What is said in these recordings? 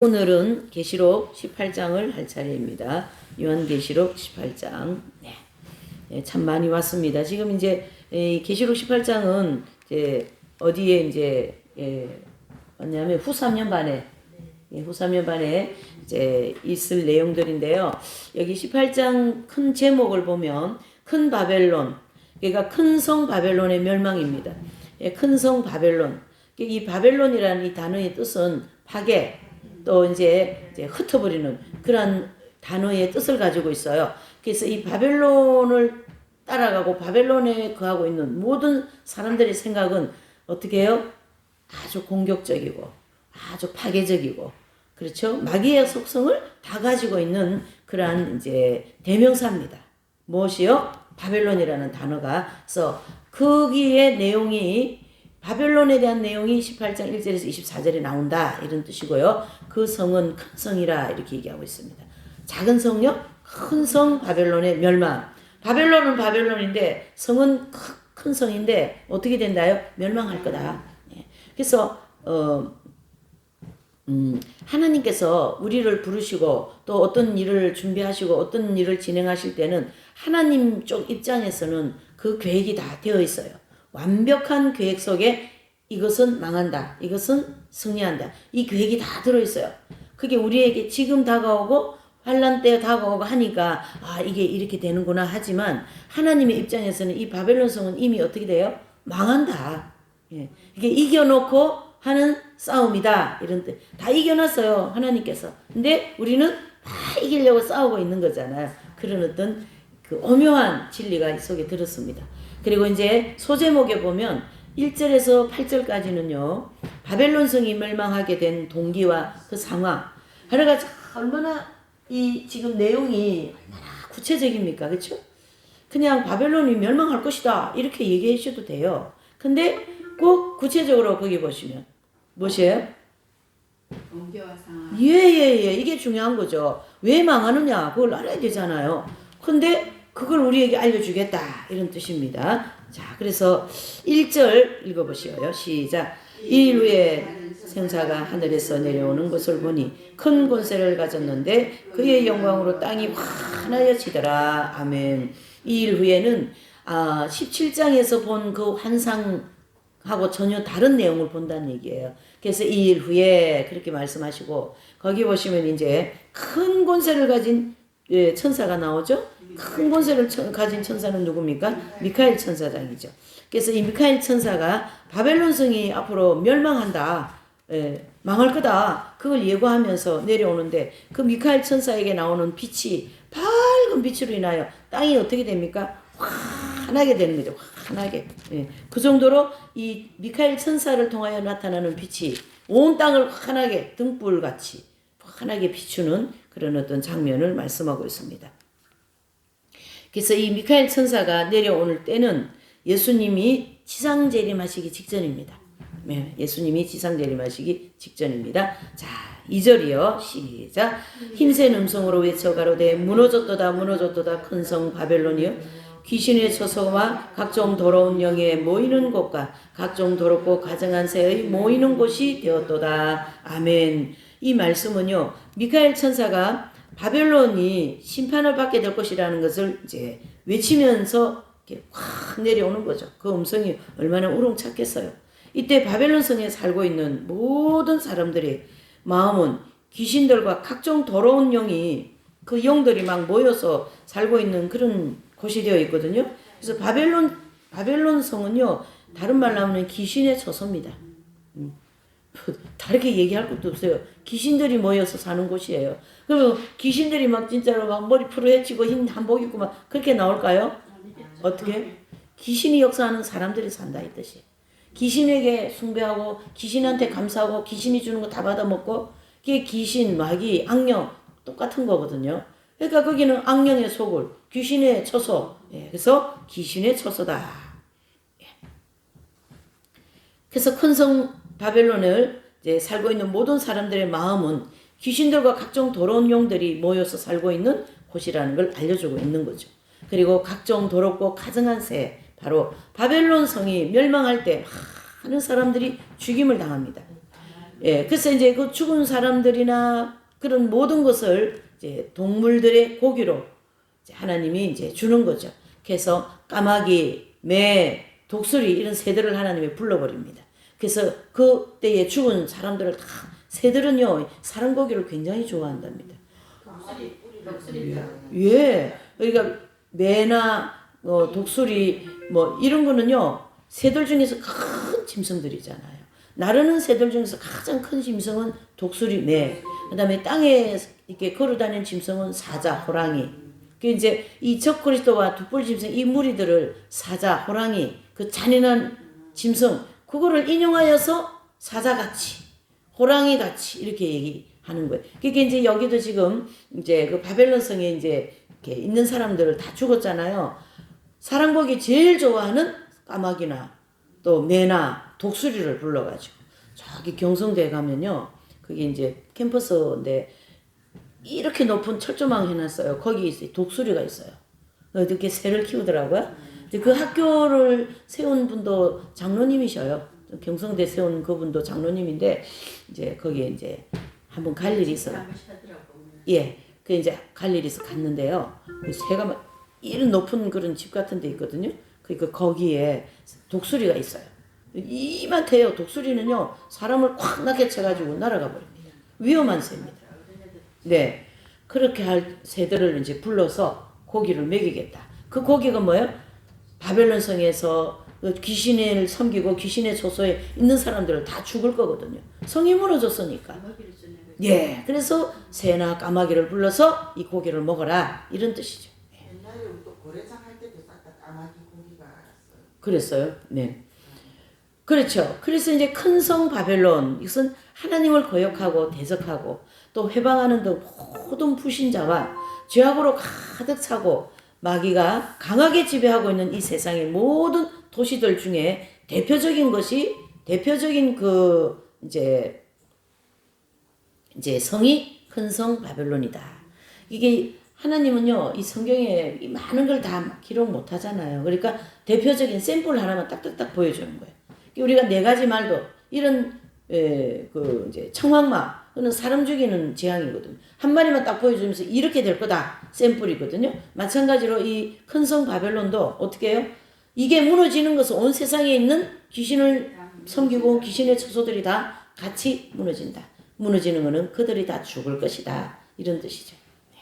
오늘은 계시록 18장을 할 차례입니다. 요한계시록 18장. 네, 참 많이 왔습니다. 지금 이제 계시록 18장은 이제 어디에 이제 왔냐면 후 3년 반에 후 3년 반에 이제 있을 내용들인데요. 여기 18장 큰 제목을 보면 큰 바벨론, 그러니까 큰 성 바벨론의 멸망입니다. 큰 성 바벨론. 이 바벨론이라는 이 단어의 뜻은 파괴, 또 이제 흩어버리는 그런 단어의 뜻을 가지고 있어요. 그래서 이 바벨론을 따라가고 바벨론에 거하고 있는 모든 사람들의 생각은 어떻게 해요? 아주 공격적이고 아주 파괴적이고, 그렇죠? 마귀의 속성을 다 가지고 있는 그러한 이제 대명사입니다. 무엇이요? 바벨론이라는 단어가. 그래서 거기에 내용이 바벨론에 대한 내용이 18장 1절에서 24절에 나온다, 이런 뜻이고요. 그 성은 큰 성이라 이렇게 얘기하고 있습니다. 작은 성요? 큰 성 바벨론의 멸망. 바벨론은 바벨론인데 성은 큰 성인데 어떻게 된다요? 멸망할 거다. 그래서 하나님께서 우리를 부르시고 또 어떤 일을 준비하시고 어떤 일을 진행하실 때는 하나님 쪽 입장에서는 그 계획이 다 되어 있어요. 완벽한 계획 속에 이것은 망한다, 이것은 승리한다, 이 계획이 다 들어있어요. 그게 우리에게 지금 다가오고 환난 때 다가오고 하니까 이게 이렇게 되는구나 하지만 하나님의 입장에서는 이 바벨론 성은 이미 어떻게 돼요? 망한다. 이게 이겨놓고 하는 싸움이다, 이런 뜻. 다 이겨놨어요, 하나님께서. 근데 우리는 다 이기려고 싸우고 있는 거잖아요. 그런 어떤 그 오묘한 진리가 이 속에 들었습니다. 그리고 이제 소제목에 보면 1절에서 8절까지는요, 바벨론 성이 멸망하게 된 동기와 그 상황. 하루가 얼마나 이 지금 내용이 얼마나 구체적입니까? 그렇죠? 그냥 바벨론이 멸망할 것이다, 이렇게 얘기해 주셔도 돼요. 근데 꼭 구체적으로 거기 보시면 무엇이에요? 동기와 상황. 이게 중요한 거죠. 왜 망하느냐, 그걸 알아야 되잖아요. 근데 그걸 우리에게 알려주겠다, 이런 뜻입니다. 자, 그래서 1절 읽어보시오요. 시작. 이 일 후에 생사가 하늘에서 내려오는 것을 보니 큰 권세를 가졌는데 그의 영광으로 땅이 환하여지더라. 아멘. 이 일 후에는 17장에서 본 그 환상하고 전혀 다른 내용을 본다는 얘기예요. 그래서 이 일 후에 그렇게 말씀하시고, 거기 보시면 이제 큰 권세를 가진 천사가 나오죠. 큰 권세를 가진 천사는 누굽니까? 미카엘 천사장이죠. 그래서 이 미카엘 천사가 바벨론 성이 앞으로 멸망한다, 망할 거다, 그걸 예고하면서 내려오는데 그 미카엘 천사에게 나오는 빛이 밝은 빛으로 인하여 땅이 어떻게 됩니까? 환하게 되는 거죠. 환하게. 그 정도로 이 미카엘 천사를 통하여 나타나는 빛이 온 땅을 환하게 등불같이 환하게 비추는 그런 어떤 장면을 말씀하고 있습니다. 그래서 이 미카엘 천사가 내려오는 때는 예수님이 지상재림하시기 직전입니다. 예수님이 지상재림하시기 직전입니다. 자, 2절이요. 시작. 힘센 음성으로 외쳐가로되 무너졌도다 무너졌도다 큰 성 바벨론이여, 귀신의 처소와 각종 더러운 영에 모이는 곳과 각종 더럽고 가증한 새의 모이는 곳이 되었도다. 아멘. 이 말씀은요, 미카엘 천사가 바벨론이 심판을 받게 될 것이라는 것을 이제 외치면서 이렇게 확 내려오는 거죠. 그 음성이 얼마나 우렁찼겠어요. 이때 바벨론 성에 살고 있는 모든 사람들의 마음은 귀신들과 각종 더러운 영이, 그 영들이 막 모여서 살고 있는 그런 곳이 되어 있거든요. 그래서 바벨론 성은요, 다른 말로 하면 귀신의 처소입니다. 다르게 얘기할 것도 없어요. 귀신들이 모여서 사는 곳이에요. 그러면 귀신들이 막 진짜로 막 머리 풀어헤치고 흰 한복 입고 막 그렇게 나올까요? 어떻게? 귀신이 역사하는 사람들이 산다, 이 뜻이에요. 귀신에게 숭배하고 귀신한테 감사하고 귀신이 주는 거 다 받아먹고, 그게 귀신, 마귀, 악령 똑같은 거거든요. 그러니까 거기는 악령의 소굴, 귀신의 처소. 그래서 귀신의 처소다. 그래서 큰 성 바벨론을 이제 살고 있는 모든 사람들의 마음은 귀신들과 각종 더러운 영들이 모여서 살고 있는 곳이라는 걸 알려주고 있는 거죠. 그리고 각종 더럽고 가증한 새, 바로 바벨론 성이 멸망할 때 많은 사람들이 죽임을 당합니다. 예, 그래서 이제 그 죽은 사람들이나 그런 모든 것을 이제 동물들의 고기로 이제 하나님이 이제 주는 거죠. 그래서 까마귀, 매, 독수리 이런 새들을 하나님이 불러버립니다. 그래서 그때에 죽은 사람들을 다 새들은요 사람 고기를 굉장히 좋아한답니다. 독수리 예, 그러니까 매나 독수리 뭐 이런 거는요 새들 중에서 큰 짐승들이잖아요. 나르는 새들 중에서 가장 큰 짐승은 독수리, 매. 그다음에 땅에 이렇게 걸어다니는 짐승은 사자, 호랑이. 그 이제 이 적그리스도와 두 뿔 짐승 이 무리들을 사자, 호랑이, 그 잔인한 짐승 그거를 인용하여서 사자같이, 호랑이같이 이렇게 얘기하는 거예요. 그게 이제 여기도 지금 이제 그 바벨론 성에 이제 이렇게 있는 사람들을 다 죽었잖아요. 사람 보기 제일 좋아하는 까마귀나 또 매나 독수리를 불러가지고 저기 경성대에 가면요 그게 이제 캠퍼스인데 이렇게 높은 철조망 해놨어요. 거기 있어요. 독수리가 있어요. 이렇게 새를 키우더라고요. 이제 그 학교를 세운 분도 장로님이셔요. 경성대 세운 그분도 장로님인데 이제 거기에 이제 한번 갈 일이 있어요. 예, 그 이제 갈 일이 있어 갔는데요. 그 새가 막 이런 높은 그런 집 같은 데 있거든요. 그러니까 거기에 독수리가 있어요. 이만해요. 독수리는요 사람을 콱 나게 쳐가지고 날아가 버립니다. 위험한 새입니다. 네, 그렇게 할 새들을 이제 불러서 고기를 먹이겠다. 그 고기가 뭐예요? 바벨론 성에서 귀신을 섬기고 귀신의 조소에 있는 사람들을 다 죽을 거거든요. 성이 무너졌으니까. 예, 그래서 새나 까마귀를 불러서 이 고기를 먹어라 이런 뜻이죠. 옛날에 또 고래장 할 때도 싹 다 까마귀 고기가 알았어요. 그랬어요. 네. 그렇죠. 그래서 이제 큰 성 바벨론 이것은 하나님을 거역하고 대적하고 또 회방하는 등 모든 불신자와 죄악으로 가득 차고 마귀가 강하게 지배하고 있는 이 세상의 모든 도시들 중에 대표적인 그 이제 성이 큰 성 바벨론이다. 이게 하나님은요 이 성경에 이 많은 걸 다 기록 못 하잖아요. 그러니까 대표적인 샘플 하나만 딱딱딱 보여주는 거예요. 우리가 네 가지 말도 이런 그 이제 청황마는 사람 죽이는 재앙이거든요. 한 마리만 딱 보여주면서 이렇게 될 거다 샘플이거든요. 마찬가지로 이 큰 성 바벨론도 어떻게 해요? 이게 무너지는 것은 온 세상에 있는 귀신을 섬기고 귀신의 처소들이 다 같이 무너진다. 무너지는 것은 그들이 다 죽을 것이다. 이런 뜻이죠. 네.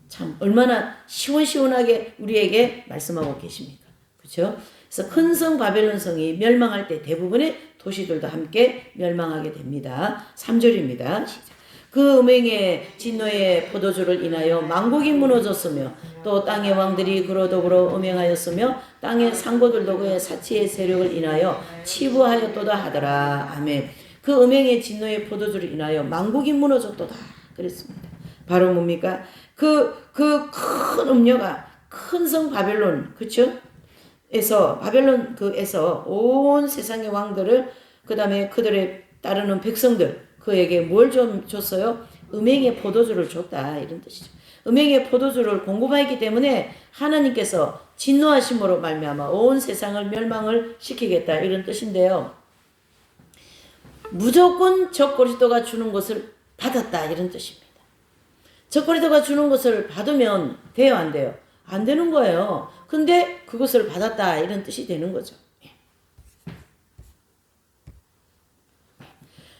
참 얼마나 시원시원하게 우리에게 말씀하고 계십니까? 그렇죠? 그래서 큰 성 바벨론 성이 멸망할 때 대부분의 도시들도 함께 멸망하게 됩니다. 3절입니다. 시작. 그 음행의 진노의 포도주를 인하여 만국이 무너졌으며 또 땅의 왕들이 그로 더불어 음행하였으며 땅의 상고들도 그의 사치의 세력을 인하여 치부하였도다 하더라. 아멘. 그 음행의 진노의 포도주를 인하여 만국이 무너졌도다. 그랬습니다. 바로 뭡니까? 그 큰 음녀가 큰 성 바벨론, 그쵸? 바벨론에서 온 세상의 왕들을, 그 다음에 그들의 따르는 백성들, 그에게 뭘 좀 줬어요? 음행의 포도주를 줬다. 이런 뜻이죠. 음행의 포도주를 공급하였기 때문에 하나님께서 진노하심으로 말미암아 온 세상을 멸망을 시키겠다. 이런 뜻인데요. 무조건 적그리스도가 주는 것을 받았다. 이런 뜻입니다. 적그리스도가 주는 것을 받으면 돼요? 안 돼요? 안 되는 거예요. 근데 그것을 받았다. 이런 뜻이 되는 거죠.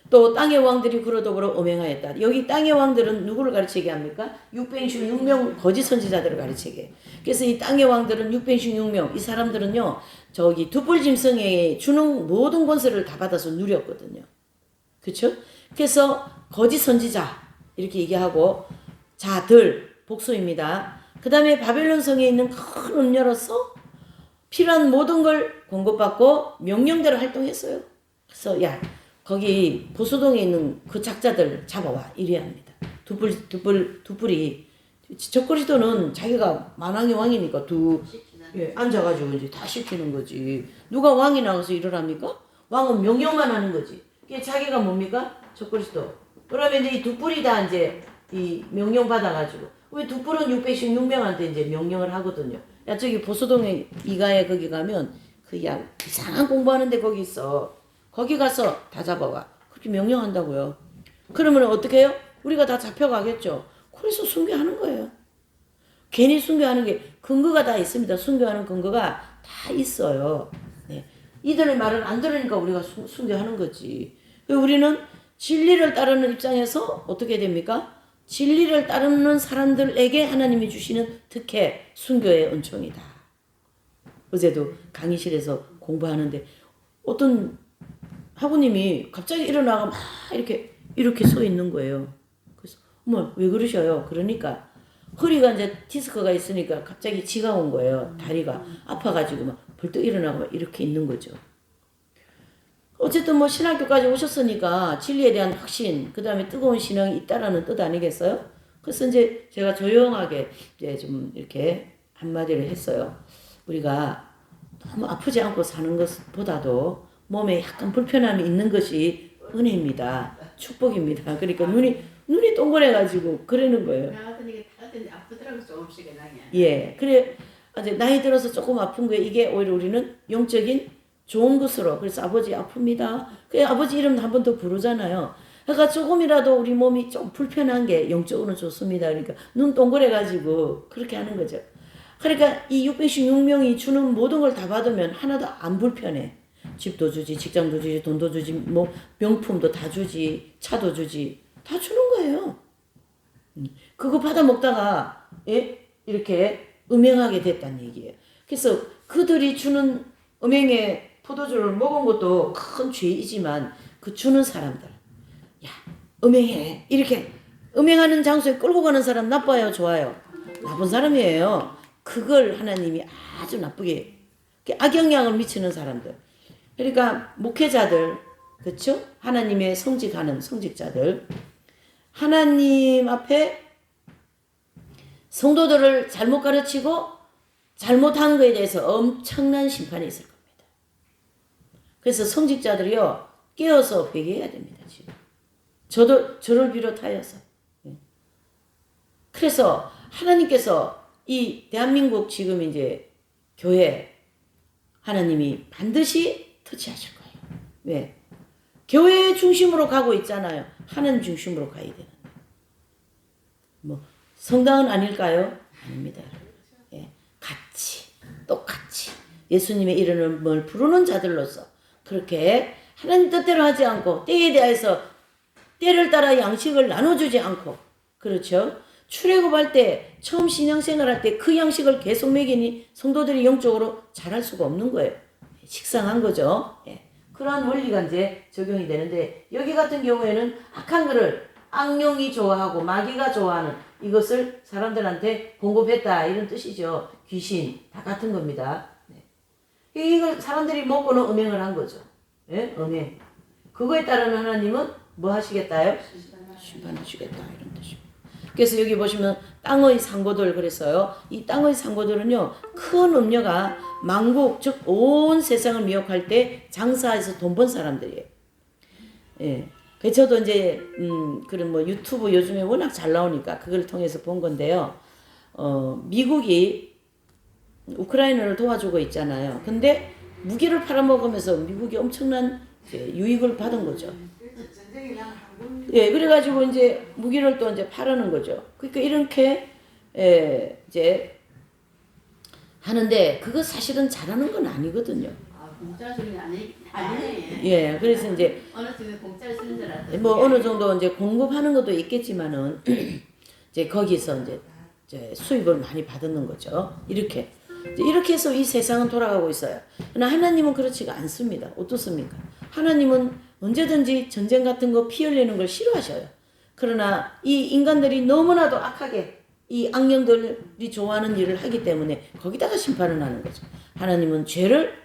또 땅의 왕들이 그로 더불어 음행하였다. 여기 땅의 왕들은 누구를 가르치게 합니까? 666명 거짓 선지자들을 가르치게 해요. 그래서 이 땅의 왕들은 666명, 이 사람들은요 저기 두뿔 짐승에 주는 모든 권세를 다 받아서 누렸거든요. 그렇죠? 그래서 거짓 선지자 이렇게 얘기하고 자들 복수입니다. 그 다음에 바벨론 성에 있는 큰 음녀로서 필요한 모든 걸 공급받고 명령대로 활동했어요. 그래서 야 거기 보수동에 있는 그 작자들 잡아와 이래야 합니다. 두뿔이 적그리스도는 자기가 만왕의 왕이니까 앉아가지고 이제 다 시키는 거지. 누가 왕이 나와서 일을 합니까? 왕은 명령만 하는 거지. 그게 자기가 뭡니까? 적그리스도. 그러면 이제 이 두뿔이 다 이제 이 명령 받아가지고 왜 두뿔은 616명한테 이제 명령을 하거든요. 야 저기 보수동에 이가에 거기 가면 그 야 이상한 공부하는데 거기 있어. 거기 가서 다 잡아와. 그렇게 그렇게 명령한다고요. 그러면 어떻게 해요? 우리가 다 잡혀가겠죠. 그래서 순교하는 거예요. 괜히 순교하는 게 근거가 다 있습니다. 순교하는 근거가 다 있어요. 네. 이들의 말을 안 들으니까 우리가 순교하는 거지. 우리는 진리를 따르는 입장에서 어떻게 됩니까? 진리를 따르는 사람들에게 하나님이 주시는 특혜, 순교의 은총이다. 어제도 강의실에서 공부하는데 어떤 학우님이 갑자기 일어나가 막 이렇게 서 있는 거예요. 그래서 어머 왜 그러셔요? 그러니까 허리가 이제 디스크가 있으니까 갑자기 지가 온 거예요. 다리가 아파가지고 막 벌떡 일어나고 막 이렇게 있는 거죠. 어쨌든 뭐 신학교까지 오셨으니까 진리에 대한 확신, 그 다음에 뜨거운 신앙이 있다라는 뜻 아니겠어요? 그래서 이제 제가 조용하게 이제 좀 이렇게 한마디를 했어요. 우리가 너무 아프지 않고 사는 것보다도 몸에 약간 불편함이 있는 것이 은혜입니다. 축복입니다. 그러니까 눈이 동그래가지고 그러는 거예요. 나 같은 게 아프더라고 조금씩 나게. 예, 그래 이제 나이 들어서 조금 아픈 거에 이게 오히려 우리는 영적인 좋은 것으로 그래서 아버지 아픕니다. 그 아버지 이름 한 번 더 부르잖아요. 그러니까 조금이라도 우리 몸이 좀 불편한 게 영적으로는 좋습니다. 그러니까 눈 동그래가지고 그렇게 하는 거죠. 그러니까 이 616명이 주는 모든 걸 다 받으면 하나도 안 불편해. 집도 주지, 직장도 주지, 돈도 주지, 뭐 명품도 다 주지, 차도 주지, 다 주는 거예요. 그거 받아 먹다가 예? 이렇게 음행하게 됐다는 얘기예요. 그래서 그들이 주는 음행의 포도주를 먹은 것도 큰 죄이지만 그 주는 사람들, 야 음행해 이렇게 음행하는 장소에 끌고 가는 사람 나빠요, 좋아요? 나쁜 사람이에요. 그걸 하나님이 아주 나쁘게 악영향을 미치는 사람들. 그러니까 목회자들, 그렇죠? 하나님의 성직하는 성직자들, 하나님 앞에 성도들을 잘못 가르치고 잘못한 것에 대해서 엄청난 심판이 있을 겁니다. 그래서 성직자들이요 깨어서 회개해야 됩니다. 지금 저를 비롯하여서. 그래서 하나님께서 이 대한민국 지금 이제 교회 하나님이 반드시 터치하실 거예요. 왜? 교회 중심으로 가고 있잖아요. 하나님 중심으로 가야 되는데. 뭐 성당은 아닐까요? 아닙니다. 예, 같이 똑같이 예수님의 이름을 부르는 자들로서 그렇게 하나님 뜻대로 하지 않고 때에 대해서 때를 따라 양식을 나눠주지 않고 그렇죠. 출애굽할 때 처음 신앙생활할 때 그 양식을 계속 먹이니 성도들이 영적으로 자랄 수가 없는 거예요. 식상한 거죠. 예. 그러한 원리가 이제 적용이 되는데 여기 같은 경우에는 악한 거를 악령이 좋아하고 마귀가 좋아하는 이것을 사람들한테 공급했다 이런 뜻이죠. 귀신 다 같은 겁니다. 네. 이걸 사람들이 먹고는 음행을 한 거죠. 예? 음행. 그거에 따른 하나님은 뭐 하시겠다요? 심판하시겠다 이런 뜻입니다. 그래서 여기 보시면 땅의 상고들 그랬어요. 이 땅의 상고들은요 큰 음녀가 만국 즉 온 세상을 미혹할 때 장사해서 돈 번 사람들이에요. 예. 그래서 저도 이제 그런 뭐 유튜브 요즘에 워낙 잘 나오니까 그걸 통해서 본 건데요. 미국이 우크라이나를 도와주고 있잖아요. 근데 무기를 팔아먹으면서 미국이 엄청난 유익을 받은 거죠. 예, 그래가지고 이제 무기를 또 이제 팔아는 거죠. 그러니까 이렇게 이제 하는데 그거 사실은 잘하는 건 아니거든요. 공짜 쓰는 게 아니네. 예, 그래서 이제 어느 쪽에 공짜를 쓰는 줄 알았더니 뭐 어느 정도 이제 공급하는 것도 있겠지만은 이제 거기서 이제 수입을 많이 받는 거죠. 이렇게 해서 이 세상은 돌아가고 있어요. 그러나 하나님은 그렇지가 않습니다. 어떻습니까? 하나님은 언제든지 전쟁 같은 거 피 흘리는 걸 싫어하셔요. 그러나 이 인간들이 너무나도 악하게 이 악령들이 좋아하는 일을 하기 때문에 거기다가 심판을 하는 거죠. 하나님은 죄를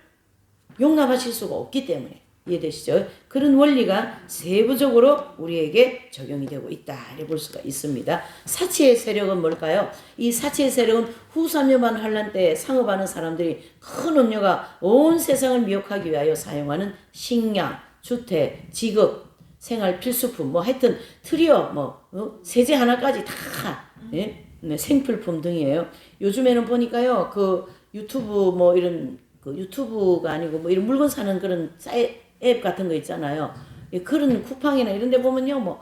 용납하실 수가 없기 때문에 이해되시죠? 그런 원리가 세부적으로 우리에게 적용이 되고 있다 이렇게 볼 수가 있습니다. 사치의 세력은 뭘까요? 이 사치의 세력은 후3년반 환란 때 상업하는 사람들이 큰 음료가 온 세상을 미혹하기 위하여 사용하는 식량, 주택, 직업, 생활 필수품 뭐 하여튼 트리어 세제 하나까지 다 예? 네, 생필품 등이에요. 요즘에는 보니까요 그 유튜브 뭐 이런 그 유튜브가 아니고 뭐 이런 물건 사는 그런 앱 같은 거 있잖아요. 예, 그런 쿠팡이나 이런 데 보면요. 뭐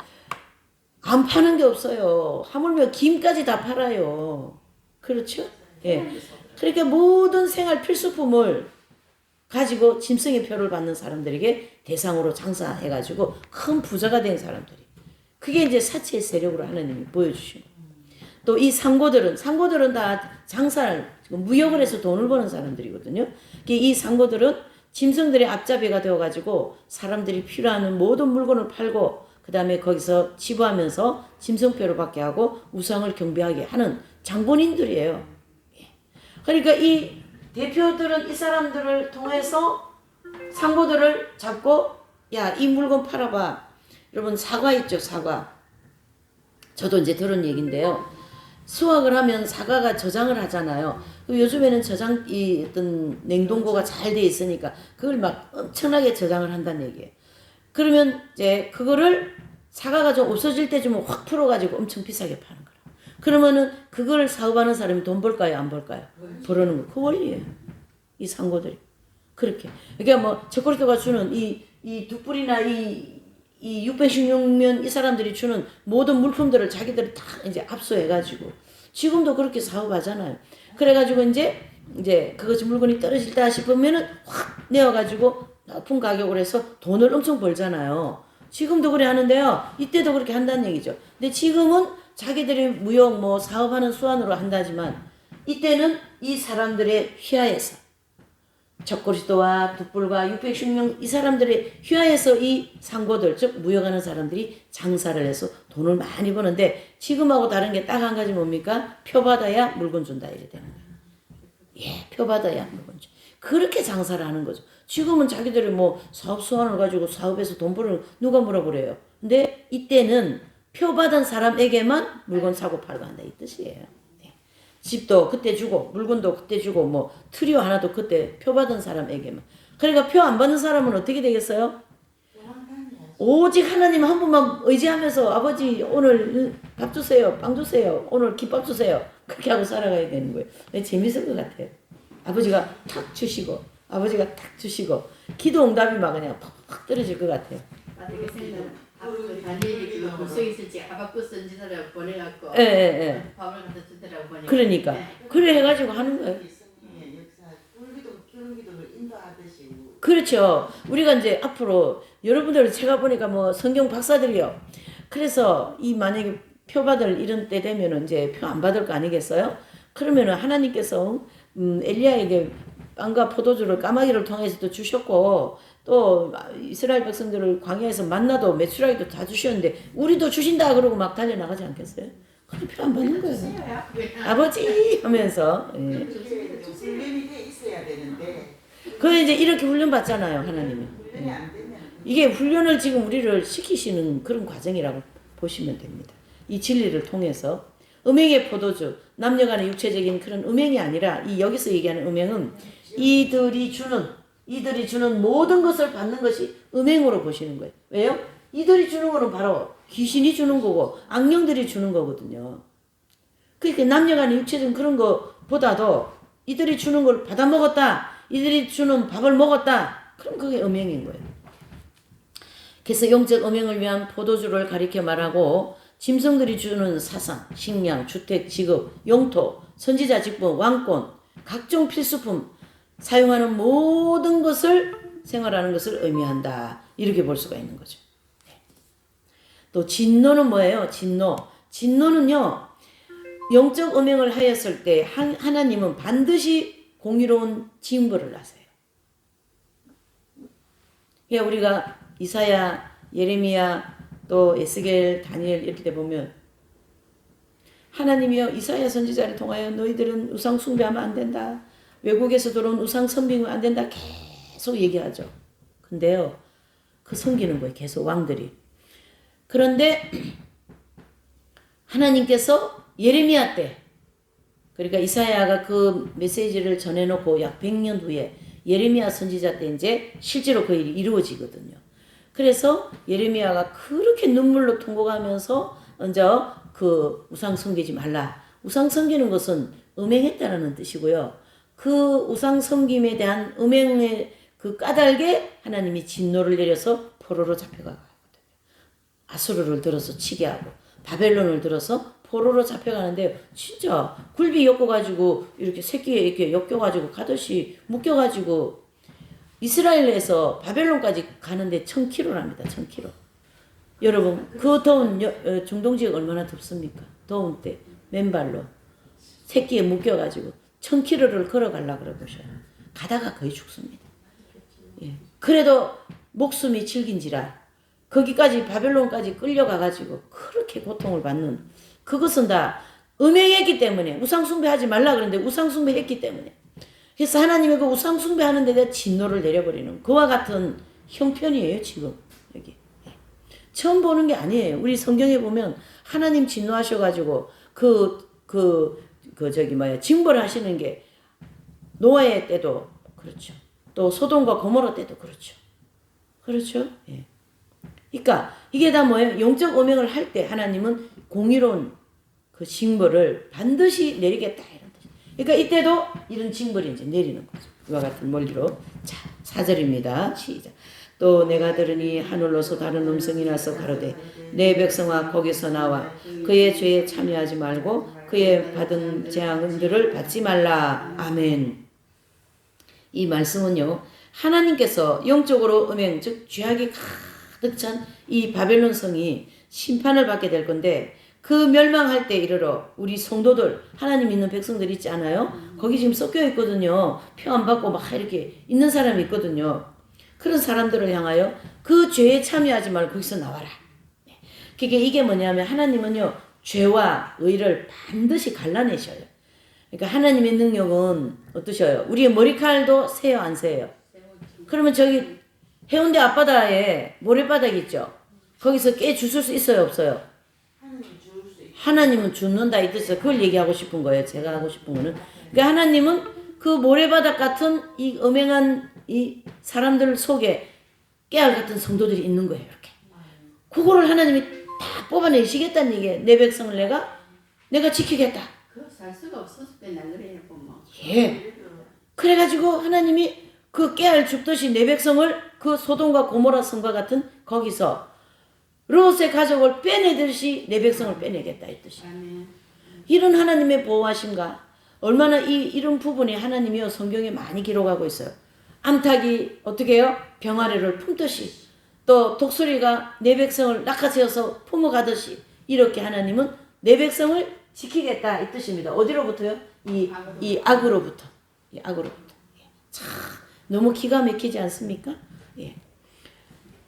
안 파는 게 없어요. 하물며 김까지 다 팔아요. 그렇죠? 예. 그러니까 모든 생활 필수품을 가지고 짐승의 표를 받는 사람들에게 대상으로 장사해가지고 큰 부자가 된 사람들이. 그게 이제 사치의 세력으로 하나님이 보여주시고. 또 이 상고들은 다 장사를, 무역을 해서 돈을 버는 사람들이거든요. 이 상고들은 짐승들의 앞잡이가 되어가지고 사람들이 필요한 모든 물건을 팔고 그 다음에 거기서 지부하면서 짐승표를 받게 하고 우상을 경배하게 하는 장본인들이에요. 그러니까 이 대표들은 이 사람들을 통해서 상고들을 잡고 야, 이 물건 팔아봐. 여러분 사과 있죠, 사과. 저도 이제 들은 얘기인데요. 수확을 하면 사과가 저장을 하잖아요. 요즘에는 이 어떤 냉동고가 잘 돼 있으니까 그걸 막 엄청나게 저장을 한다는 얘기예요. 그러면 이제 그거를 사과가 좀 없어질 때쯤은 확 풀어가지고 엄청 비싸게 파는 거라. 그러면은 그걸 사업하는 사람이 돈 벌까요, 안 벌까요? 벌어는 거. 그 원리예요. 이 상고들이. 그렇게. 그러니까 뭐 저코리토가 주는 이 둑불이나 이 616면 이 사람들이 주는 모든 물품들을 자기들이 다 이제 압수해가지고 지금도 그렇게 사업하잖아요. 그래가지고 이제 그것이 물건이 떨어질다 싶으면은 확 내어가지고 높은 가격으로 해서 돈을 엄청 벌잖아요. 지금도 그래 하는데요. 이때도 그렇게 한다는 얘기죠. 근데 지금은 자기들이 무역 뭐 사업하는 수완으로 한다지만 이때는 이 사람들의 휘하에서 적그리스도와 둑불과 616명 이 사람들의 휘하에서 이 상고들 즉 무역하는 사람들이 장사를 해서 돈을 많이 버는데 지금하고 다른 게 딱 한 가지 뭡니까? 표 받아야 물건 준다 이래 되는 거예요. 예, 표 받아야 물건 줘. 그렇게 장사를 하는 거죠. 지금은 자기들이 뭐 사업 수완을 가지고 사업에서 돈 버는 누가 뭐라 그래요. 근데 이때는 표 받은 사람에게만 물건 사고 팔고 한다 이 뜻이에요. 네. 집도 그때 주고 물건도 그때 주고 뭐 트리오 하나도 그때 표 받은 사람에게만. 그러니까 표 안 받는 사람은 어떻게 되겠어요? 오직 하나님 한 분만 의지하면서 아버지 오늘 밥 주세요, 빵 주세요, 오늘 김밥 주세요 그렇게 하고 살아가야 되는 거예요. 재밌을 것 같아요. 아버지가 탁 주시고 아버지가 탁 주시고 기도 응답이 막 그냥 팍팍 떨어질 것 같아요. 다니엘이 그 불속에 있을지 하박국 선지자라고 보내갖고 예. 밥을 갖다 주더라고 보니까. 그러니까 그래 해가지고 하는 거예요. 기도를 인도하듯이. 그렇죠. 우리가 이제 앞으로 여러분들 제가 보니까 뭐 성경 박사들이요. 그래서 이 만약에 표 받을 이런 때 되면은 이제 표 안 받을 거 아니겠어요? 그러면은 하나님께서 엘리야에게 빵과 포도주를 까마귀를 통해서도 주셨고 또 이스라엘 백성들을 광야에서 만나도 메추라기도 다 주셨는데 우리도 주신다 그러고 막 달려나가지 않겠어요? 그럼 표 안 받는 거예요. 아버지 하면서. 예. 훈련이 돼 있어야 되는데. 그 이제 이렇게 훈련 받잖아요 하나님이. 훈련이 안 되면. 이게 훈련을 지금 우리를 시키시는 그런 과정이라고 보시면 됩니다. 이 진리를 통해서 음행의 포도주, 남녀간의 육체적인 그런 음행이 아니라 이 여기서 얘기하는 음행은 이들이 주는 모든 것을 받는 것이 음행으로 보시는 거예요. 왜요? 이들이 주는 거는 바로 귀신이 주는 거고 악령들이 주는 거거든요. 그러니까 남녀간의 육체적인 그런 거보다도 이들이 주는 걸 받아 먹었다. 이들이 주는 밥을 먹었다. 그럼 그게 음행인 거예요. 그래서 영적 음행을 위한 포도주를 가리켜 말하고 짐승들이 주는 사상, 식량, 주택, 직업, 영토, 선지자 직분, 왕권, 각종 필수품 사용하는 모든 것을 생활하는 것을 의미한다. 이렇게 볼 수가 있는 거죠. 또 진노는 뭐예요? 진노는요. 영적 음행을 하였을 때 하나님은 반드시 공의로운 징벌을 하세요. 그러니까 우리가 이사야, 예레미야, 또 에스겔, 다니엘 이렇게 돼 보면 하나님이여 이사야 선지자를 통하여 너희들은 우상 숭배하면 안 된다. 외국에서 들어온 우상 섬기면 안 된다. 계속 얘기하죠. 근데요. 그 섬기는 거예요. 계속 왕들이. 그런데 하나님께서 예레미야 때 그러니까 이사야가 그 메시지를 전해놓고 약 100년 후에 예레미야 선지자 때 이제 실제로 그 일이 이루어지거든요. 그래서 예레미야가 그렇게 눈물로 통곡하면서 먼저 그 우상 섬기지 말라. 우상 섬기는 것은 음행했다라는 뜻이고요. 그 우상 섬김에 대한 음행의 그 까닭에 하나님이 진노를 내려서 포로로 잡혀가거든요. 아수르를 들어서 치게 하고 바벨론을 들어서 포로로 잡혀가는데 진짜 굴비 엮어가지고 이렇게 새끼에 이렇게 엮여가지고 가듯이 묶여가지고 이스라엘에서 바벨론까지 가는데 1000km랍니다. 1000km. 여러분 그 더운 중동 지역 얼마나 덥습니까? 더운 때 맨발로 새끼에 묶여가지고 1000km를 걸어가려고 그래 보셔요. 가다가 거의 죽습니다. 예. 그래도 목숨이 질긴지라 거기까지 바벨론까지 끌려가가지고 그렇게 고통을 받는 그것은 다 음행했기 때문에 우상숭배하지 말라 그러는데 우상숭배했기 때문에 그래서 하나님이 그 우상숭배하는 데다 진노를 내려버리는 그와 같은 형편이에요 지금 여기. 처음 보는 게 아니에요. 우리 성경에 보면 하나님 진노하셔가지고 징벌 하시는 게 노아의 때도 그렇죠. 또 소돔과 고모라 때도 그렇죠. 그렇죠? 예. 그러니까 이게 다 뭐예요? 영적 음행을 할 때 하나님은 공의로운 그 징벌을 반드시 내리겠다 이런 뜻. 그러니까 이때도 이런 징벌이 이제 내리는 거죠. 이와 같은 논리로. 자, 4절입니다. 시작. 또 내가 들으니 하늘로서 다른 음성이 나서 가로되 내 백성아 거기서 나와 그의 죄에 참여하지 말고 그의 받은 재앙들을 받지 말라. 아멘. 이 말씀은요. 하나님께서 영적으로 음행 즉 죄악이 가득 찬 이 바벨론 성이 심판을 받게 될 건데 그 멸망할 때 이르러 우리 성도들 하나님 있는 백성들 있지 않아요? 거기 지금 섞여 있거든요. 표 안 받고 막 이렇게 있는 사람이 있거든요. 그런 사람들을 향하여 그 죄에 참여하지 말고 거기서 나와라. 이게 뭐냐면 하나님은요. 죄와 의를 반드시 갈라내셔요. 그러니까 하나님의 능력은 어떠셔요? 우리의 머리칼도 세요 안 세요? 그러면 저기 해운대 앞바다에 모래바닥 있죠? 거기서 깨 주술 수 있어요 없어요? 하나님은 죽는다 이 뜻이에요. 그걸 얘기하고 싶은 거예요. 제가 하고 싶은 거는. 그러니까 하나님은 그 모래바닥 같은 이 음행한 이 사람들 속에 깨알 같은 성도들이 있는 거예요. 이렇게. 그거를 하나님이 다 뽑아내시겠다는 얘기예요. 내 백성을 내가 지키겠다. 그거 살 수가 없어서 맨날 그래요, 뭐. 예. 그래가지고 하나님이 그 깨알 줍듯이 내 백성을 그 소돔과 고모라 성과 같은 거기서 롯의 가족을 빼내듯이 내 백성을 빼내겠다 이 뜻이야. 이런 하나님의 보호하심과 얼마나 이런 부분이 하나님이요 성경에 많이 기록하고 있어요. 암탉이 어떻게 해요? 병아리를 품듯이 또 독수리가 내 백성을 낚아채어서 품어가듯이 이렇게 하나님은 내 백성을 지키겠다 이 뜻입니다. 어디로부터요? 이 악으로부터. 이 악으로부터. 참 너무 기가 막히지 않습니까? 예.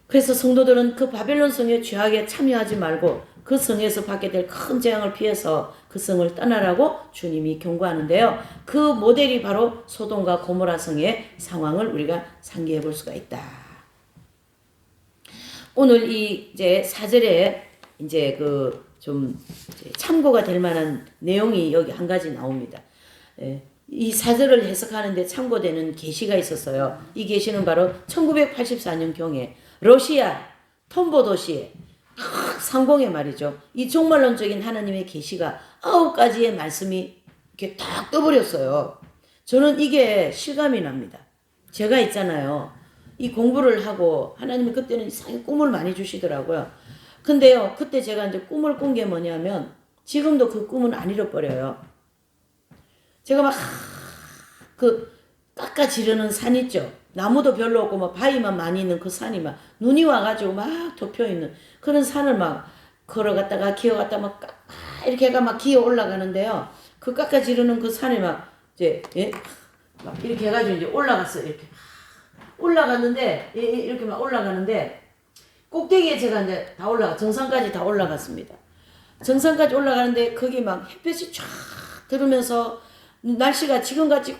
그래서 성도들은 그 바벨론 성의 죄악에 참여하지 말고 그 성에서 받게 될 큰 재앙을 피해서 그 성을 떠나라고 주님이 경고하는데요. 그 모델이 바로 소돔과 고모라 성의 상황을 우리가 상기해 볼 수가 있다. 오늘 이제 4절에 이제 좀 참고가 될 만한 내용이 여기 한 가지 나옵니다. 이 4절을 해석하는데 참고되는 계시가 있었어요. 이 계시는 바로 1984년 경에 러시아 톰보 도시에 상공에 말이죠. 이 종말론적인 하나님의 계시가 9가지의 말씀이 이렇게 딱 떠버렸어요. 저는 이게 실감이 납니다. 제가 있잖아요. 이 공부를 하고 하나님이 그때는 이상하게 꿈을 많이 주시더라고요. 근데요, 그때 제가 이제 꿈을 꾼 게 뭐냐면 지금도 그 꿈은 안 잃어버려요. 제가 막 깎아 지르는 산 있죠. 나무도 별로 없고 막 바위만 많이 있는 그 산이 막 눈이 와가지고 막 덮여 있는 그런 산을 막 걸어갔다가 기어갔다 막 이렇게 해가 막 기어 올라가는데요. 그 깎아 지르는 그 산에 막 이제 막 이렇게 해가지고 이제 올라갔어요. 이렇게 올라갔는데 이렇게 막 올라가는데 꼭대기에 제가 이제 다 정상까지 다 올라갔습니다. 정상까지 올라가는데 거기 막 햇볕이 쫙 들으면서 날씨가 지금같이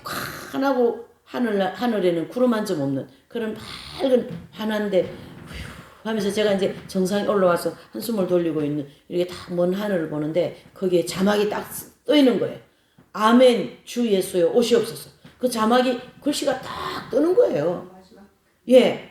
환하고 하늘에는 구름 한 점 없는 그런 밝은 환한데 휴 하면서 제가 이제 정상에 올라와서 한숨을 돌리고 있는 이렇게 다 먼 하늘을 보는데 거기에 자막이 딱 떠 있는 거예요. 아멘 주 예수여 오시옵소서. 그 자막이 글씨가 딱 뜨는 거예요. 예.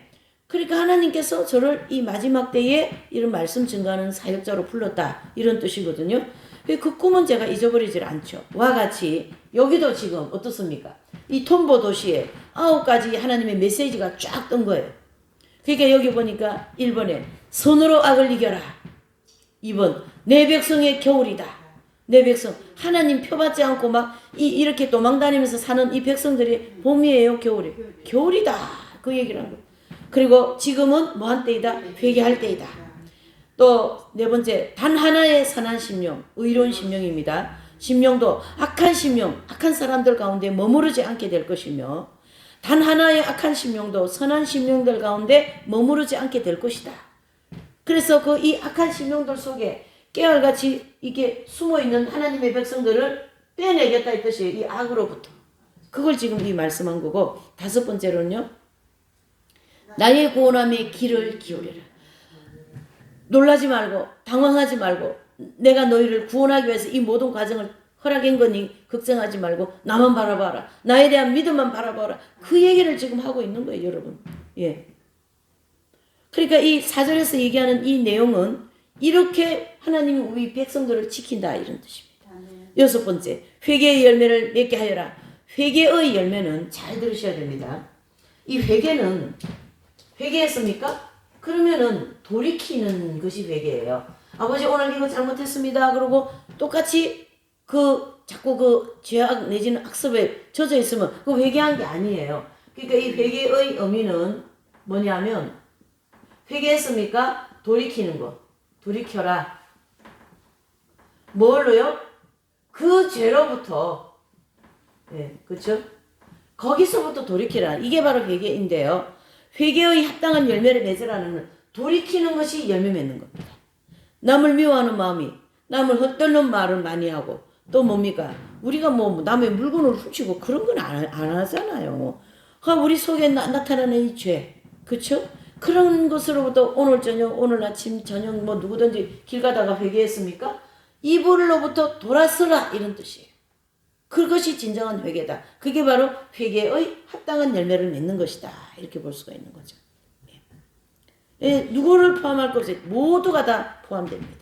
그러니까 하나님께서 저를 이 마지막 때에 이런 말씀 증거하는 사역자로 불렀다 이런 뜻이거든요. 그 꿈은 제가 잊어버리질 않죠. 와 같이 여기도 지금 어떻습니까? 이 톰보 도시에 9가지 하나님의 메시지가 쫙 뜬 거예요. 그러니까 여기 보니까 1번에 손으로 악을 이겨라. 2번 내 백성의 겨울이다. 내 백성 하나님 표받지 않고 막 이렇게 도망다니면서 사는 이 백성들이 봄이에요, 겨울이에요? 겨울이다. 그 얘기를 한 거예요. 그리고 지금은 뭐한 때이다? 회개할 때이다. 또 네 번째 단 하나의 선한 심령, 의로운 심령입니다. 심령도 악한 심령, 악한 사람들 가운데 머무르지 않게 될 것이며 단 하나의 악한 심령도 선한 심령들 가운데 머무르지 않게 될 것이다. 그래서 그 이 악한 심령들 속에 깨알같이 이게 숨어있는 하나님의 백성들을 빼내겠다 했듯이 이 악으로부터. 그걸 지금 이 말씀한 거고, 5번째로는요. 나의 구원함의 길을 기울여라. 놀라지 말고 당황하지 말고 내가 너희를 구원하기 위해서 이 모든 과정을 허락한 거니 걱정하지 말고 나만 바라봐라. 나에 대한 믿음만 바라봐라. 그 얘기를 지금 하고 있는 거예요, 여러분. 예. 그러니까 이 4절에서 얘기하는 이 내용은 이렇게 하나님이 우리 백성들을 지킨다 이런 뜻입니다. 6번째, 회개의 열매를 맺게 하여라. 회개의 열매는 잘 들으셔야 됩니다. 이 회개는 회개했습니까? 그러면은 돌이키는 것이 회개예요. 아버지 오늘 이거 잘못했습니다. 그러고 똑같이 자꾸 그 죄악 내지는 악습에 젖어 있으면 그 회개한 게 아니에요. 그러니까 이 회개의 의미는 뭐냐면 회개했습니까? 돌이키는 거. 돌이켜라. 뭘로요? 그 죄로부터. 예, 그렇죠? 거기서부터 돌이키라. 이게 바로 회개인데요. 회개의 합당한 열매를 맺으라는 돌이키는 것이 열매 맺는 겁니다. 남을 미워하는 마음이 남을 헛되는 말을 많이 하고 또 뭡니까? 우리가 뭐 남의 물건을 훔치고 그런 건 안 하잖아요. 우리 속에 나타나는 이 죄. 그렇죠? 그런 것으로부터 오늘 저녁, 오늘 아침, 저녁 뭐 누구든지 길 가다가 회개했습니까? 이불로부터 돌아서라 이런 뜻이에요. 그것이 진정한 회개다. 그게 바로 회개의 합당한 열매를 맺는 것이다. 이렇게 볼 수가 있는 거죠. 예, 누구를 포함할 것 없어요. 모두가 다 포함됩니다.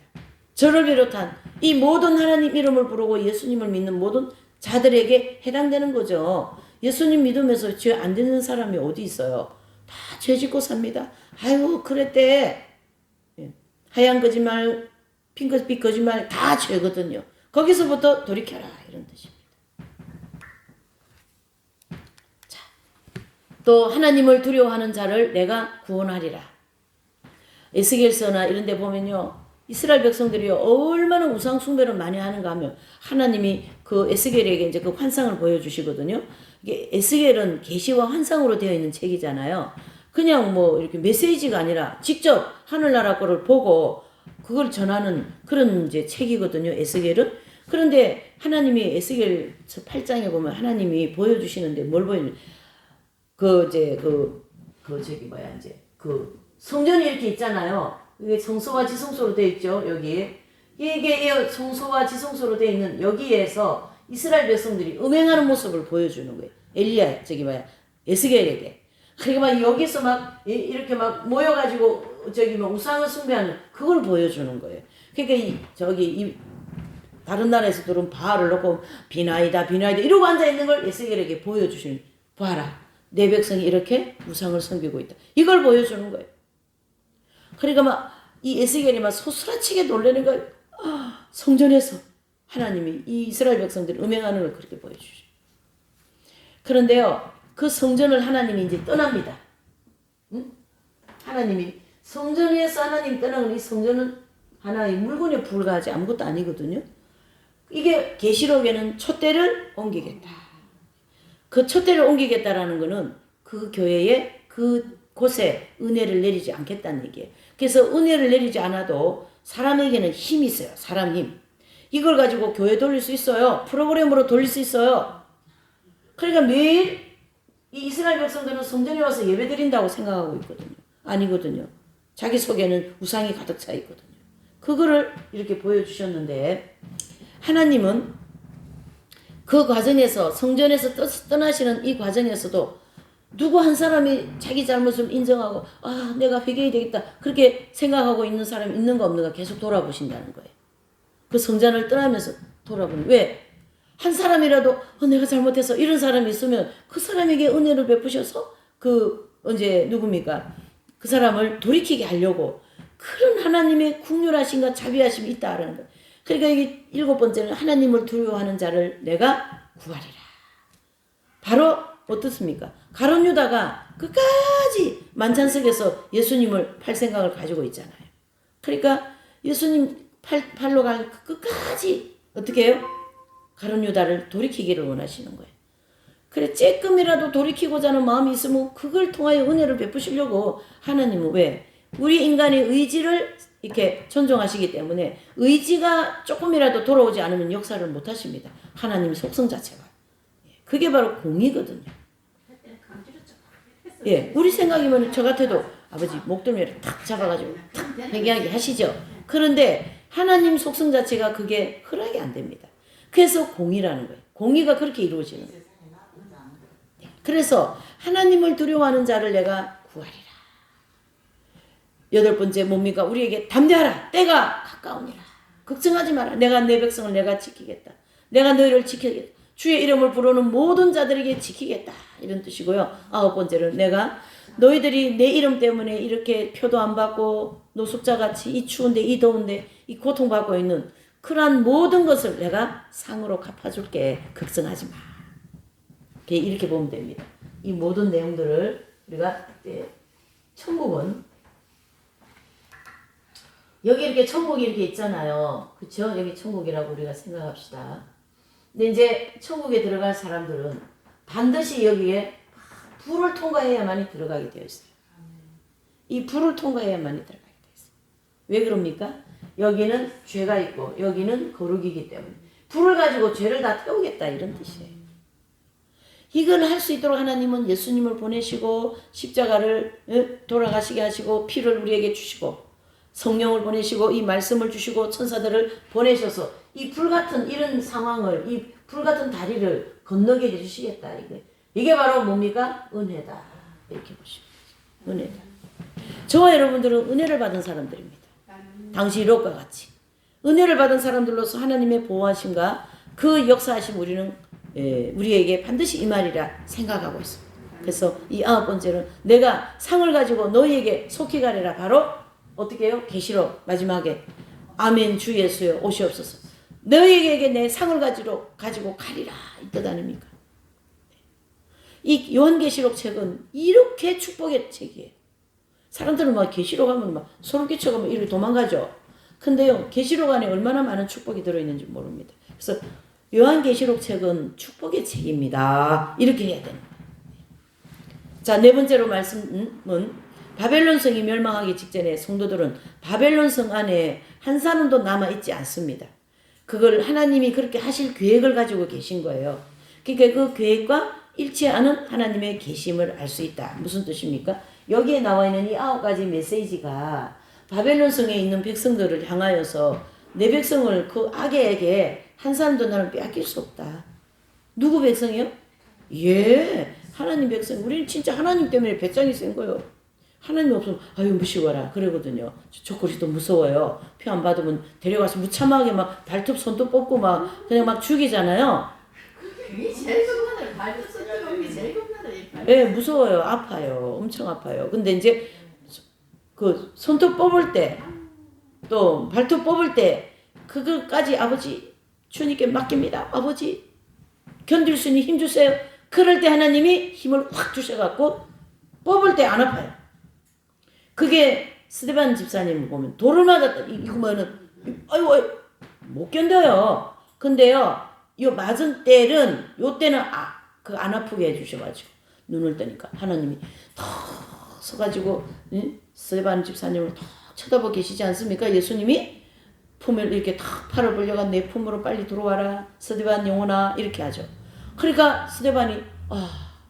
저를 비롯한 이 모든 하나님 이름을 부르고 예수님을 믿는 모든 자들에게 해당되는 거죠. 예수님 믿으면서 죄 안 되는 사람이 어디 있어요? 다 죄 짓고 삽니다. 아이고 그랬대. 예. 하얀 거짓말, 핑크빛 거짓말 다 죄거든요. 거기서부터 돌이켜라 이런 뜻입니다. 자, 또 하나님을 두려워하는 자를 내가 구원하리라. 에스겔서나 이런 데 보면요. 이스라엘 백성들이 얼마나 우상 숭배를 많이 하는가 하면 하나님이 그 에스겔에게 이제 그 환상을 보여주시거든요. 이게 에스겔은 계시와 환상으로 되어 있는 책이잖아요. 그냥 뭐 이렇게 메시지가 아니라 직접 하늘나라 거를 보고 그걸 전하는 그런 이제 책이거든요. 에스겔은. 그런데 하나님이 에스겔 8장에 보면 하나님이 보여주시는데 뭘 보여주는? 성전이 이렇게 있잖아요. 이게 성소와 지성소로 되어 있죠. 여기에. 이게 성소와 지성소로 되어 있는 여기에서 이스라엘 백성들이 음행하는 모습을 보여주는 거예요. 에스겔에게. 그러니까 막 여기서 막 이렇게 막 모여가지고 막 우상을 숭배하는 그걸 보여주는 거예요. 그러니까 다른 나라에서 들은 바알을 놓고 비나이다 이러고 앉아있는 걸 에스겔에게 보여주시는 봐라. 내 백성이 이렇게 우상을 섬기고 있다. 이걸 보여주는 거예요. 그러니까 막 이 에스겔이 막 소스라치게 놀라는 거예요. 성전에서 하나님이 이 이스라엘 백성들이 음행하는 걸 그렇게 보여주죠. 그런데요, 그 성전을 하나님이 이제 떠납니다. 응? 하나님이 성전에서 하나님 떠나는 이 성전은 하나의 물건에 불과하지 아무것도 아니거든요. 이게 계시록에는 촛대를 옮기겠다. 그 촛대를 옮기겠다라는 거는 그 교회에 그 곳에 은혜를 내리지 않겠다는 얘기예요. 그래서 은혜를 내리지 않아도 사람에게는 힘이 있어요. 사람 힘. 이걸 가지고 교회 돌릴 수 있어요. 프로그램으로 돌릴 수 있어요. 그러니까 매일 이 이스라엘 백성들은 성전에 와서 예배 드린다고 생각하고 있거든요. 아니거든요. 자기 속에는 우상이 가득 차 있거든요. 그거를 이렇게 보여주셨는데 하나님은 그 과정에서 성전에서 떠나시는 이 과정에서도 누구 한 사람이 자기 잘못을 인정하고 내가 회개해야 되겠다 그렇게 생각하고 있는 사람이 있는가 없는가 계속 돌아보신다는 거예요. 그 성전을 떠나면서 돌아보는 왜? 한 사람이라도 내가 잘못해서 이런 사람이 있으면 그 사람에게 은혜를 베푸셔서 이제 누굽니까? 그 사람을 돌이키게 하려고 그런 하나님의 국률하심과 자비하심이 있다라는 거예요. 그러니까 이게 7번째는 하나님을 두려워하는 자를 내가 구하리라. 바로 어떻습니까? 가룟 유다가 끝까지 만찬석에서 예수님을 팔 생각을 가지고 있잖아요. 그러니까 예수님 팔로 갈 끝까지 어떻게 해요? 가룟 유다를 돌이키기를 원하시는 거예요. 그래 조금이라도 돌이키고자 하는 마음이 있으면 그걸 통하여 은혜를 베푸시려고 하나님은 왜? 우리 인간의 의지를 이렇게 존중하시기 때문에 의지가 조금이라도 돌아오지 않으면 역사를 못 하십니다. 하나님 속성 자체가. 그게 바로 공의거든요. 예, 우리 생각이면 저 같아도 아버지 목덜미를 탁 잡아가지고 탁 회개하게 하시죠. 그런데 하나님 속성 자체가 그게 허락이 안 됩니다. 그래서 공의라는 거예요. 공의가 그렇게 이루어지는 거예요. 그래서 하나님을 두려워하는 자를 내가 구하리라. 8번째 뭡니까? 우리에게 담대하라. 때가 가까우니라. 걱정하지 마라. 내가 내 백성을 내가 지키겠다. 내가 너희를 지키겠다. 주의 이름을 부르는 모든 자들에게 지키겠다. 이런 뜻이고요. 9번째는 내가 너희들이 내 이름 때문에 이렇게 표도 안 받고 노숙자같이 이 추운데 이 더운데 이 고통받고 있는 그러한 모든 것을 내가 상으로 갚아줄게. 걱정하지 마. 이렇게 보면 됩니다. 이 모든 내용들을 우리가 천국은 여기 이렇게 천국이 이렇게 있잖아요. 그렇죠? 여기 천국이라고 우리가 생각합시다. 근데 이제 천국에 들어갈 사람들은 반드시 여기에 불을 통과해야만이 들어가게 되어 있어요. 이 불을 통과해야만이 들어가게 되어 있어요. 왜 그럽니까? 여기는 죄가 있고 여기는 거룩이기 때문에 불을 가지고 죄를 다 태우겠다 이런 뜻이에요. 이걸 할 수 있도록 하나님은 예수님을 보내시고 십자가를 돌아가시게 하시고 피를 우리에게 주시고 성령을 보내시고 이 말씀을 주시고 천사들을 보내셔서 이 불같은 이런 상황을 이 불같은 다리를 건너게 해주시겠다. 이게 바로 뭡니까? 은혜다. 이렇게 보시면 은혜다. 저와 여러분들은 은혜를 받은 사람들입니다. 당시 롯과 같이 은혜를 받은 사람들로서 하나님의 보호하심과 그 역사하심 우리에게 반드시 임하리라 생각하고 있습니다. 그래서 이 9번째는 내가 상을 가지고 너희에게 속히 가리라. 바로 어떻게 해요? 계시록 마지막에 아멘 주 예수여 오시옵소서. 너희에게 내 상을 가지고 가리라 이 뜻 아닙니까? 이 요한계시록 책은 이렇게 축복의 책이에요. 사람들은 막 계시록 하면 막 소름 끼쳐가면 이렇게 도망가죠. 근데요 계시록 안에 얼마나 많은 축복이 들어있는지 모릅니다. 그래서 요한계시록 책은 축복의 책입니다. 이렇게 해야 됩니다. 자, 4번째로 말씀은 바벨론 성이 멸망하기 직전에 성도들은 바벨론 성 안에 한 사람도 남아있지 않습니다. 그걸 하나님이 그렇게 하실 계획을 가지고 계신 거예요. 그러니까 그 계획과 일치하는 하나님의 계심을 알 수 있다. 무슨 뜻입니까? 여기에 나와 있는 이 9가지 메시지가 바벨론 성에 있는 백성들을 향하여서 내 백성을 그 악에게 한 사람도 나는 빼앗길 수 없다. 누구 백성이요? 예, 하나님 백성. 우리는 진짜 하나님 때문에 배짱이 센 거예요. 하나님 없으면 아유 무시워라 그러거든요. 저 그리스도 무서워요. 표 안 받으면 데려가서 무참하게 막 발톱 손톱 뽑고 막 그냥 막 죽이잖아요. 그게 제일 겁나요. 발톱 손톱 게 제일 겁나요. 예, 무서워요. 아파요. 엄청 아파요. 근데 이제 그 손톱 뽑을 때 또 발톱 뽑을 때 그것까지 아버지 주님께 맡깁니다. 아버지 견딜 수 있는 힘 주세요. 그럴 때 하나님이 힘을 확 주셔갖고 뽑을 때 안 아파요. 그게 스데반 집사님을 보면 돌을 맞았다. 이거면은 아이고 못 견뎌요. 근데요, 요 맞은 때는 요 때는 안 아프게 해주셔가지고 눈을 뜨니까 하나님이 더 서가지고 스데반 집사님을 더 쳐다보고 계시지 않습니까? 예수님이 품을 이렇게 탁 팔을 벌려가 내 품으로 빨리 들어와라. 스데반 영혼아 이렇게 하죠. 그러니까 스데반이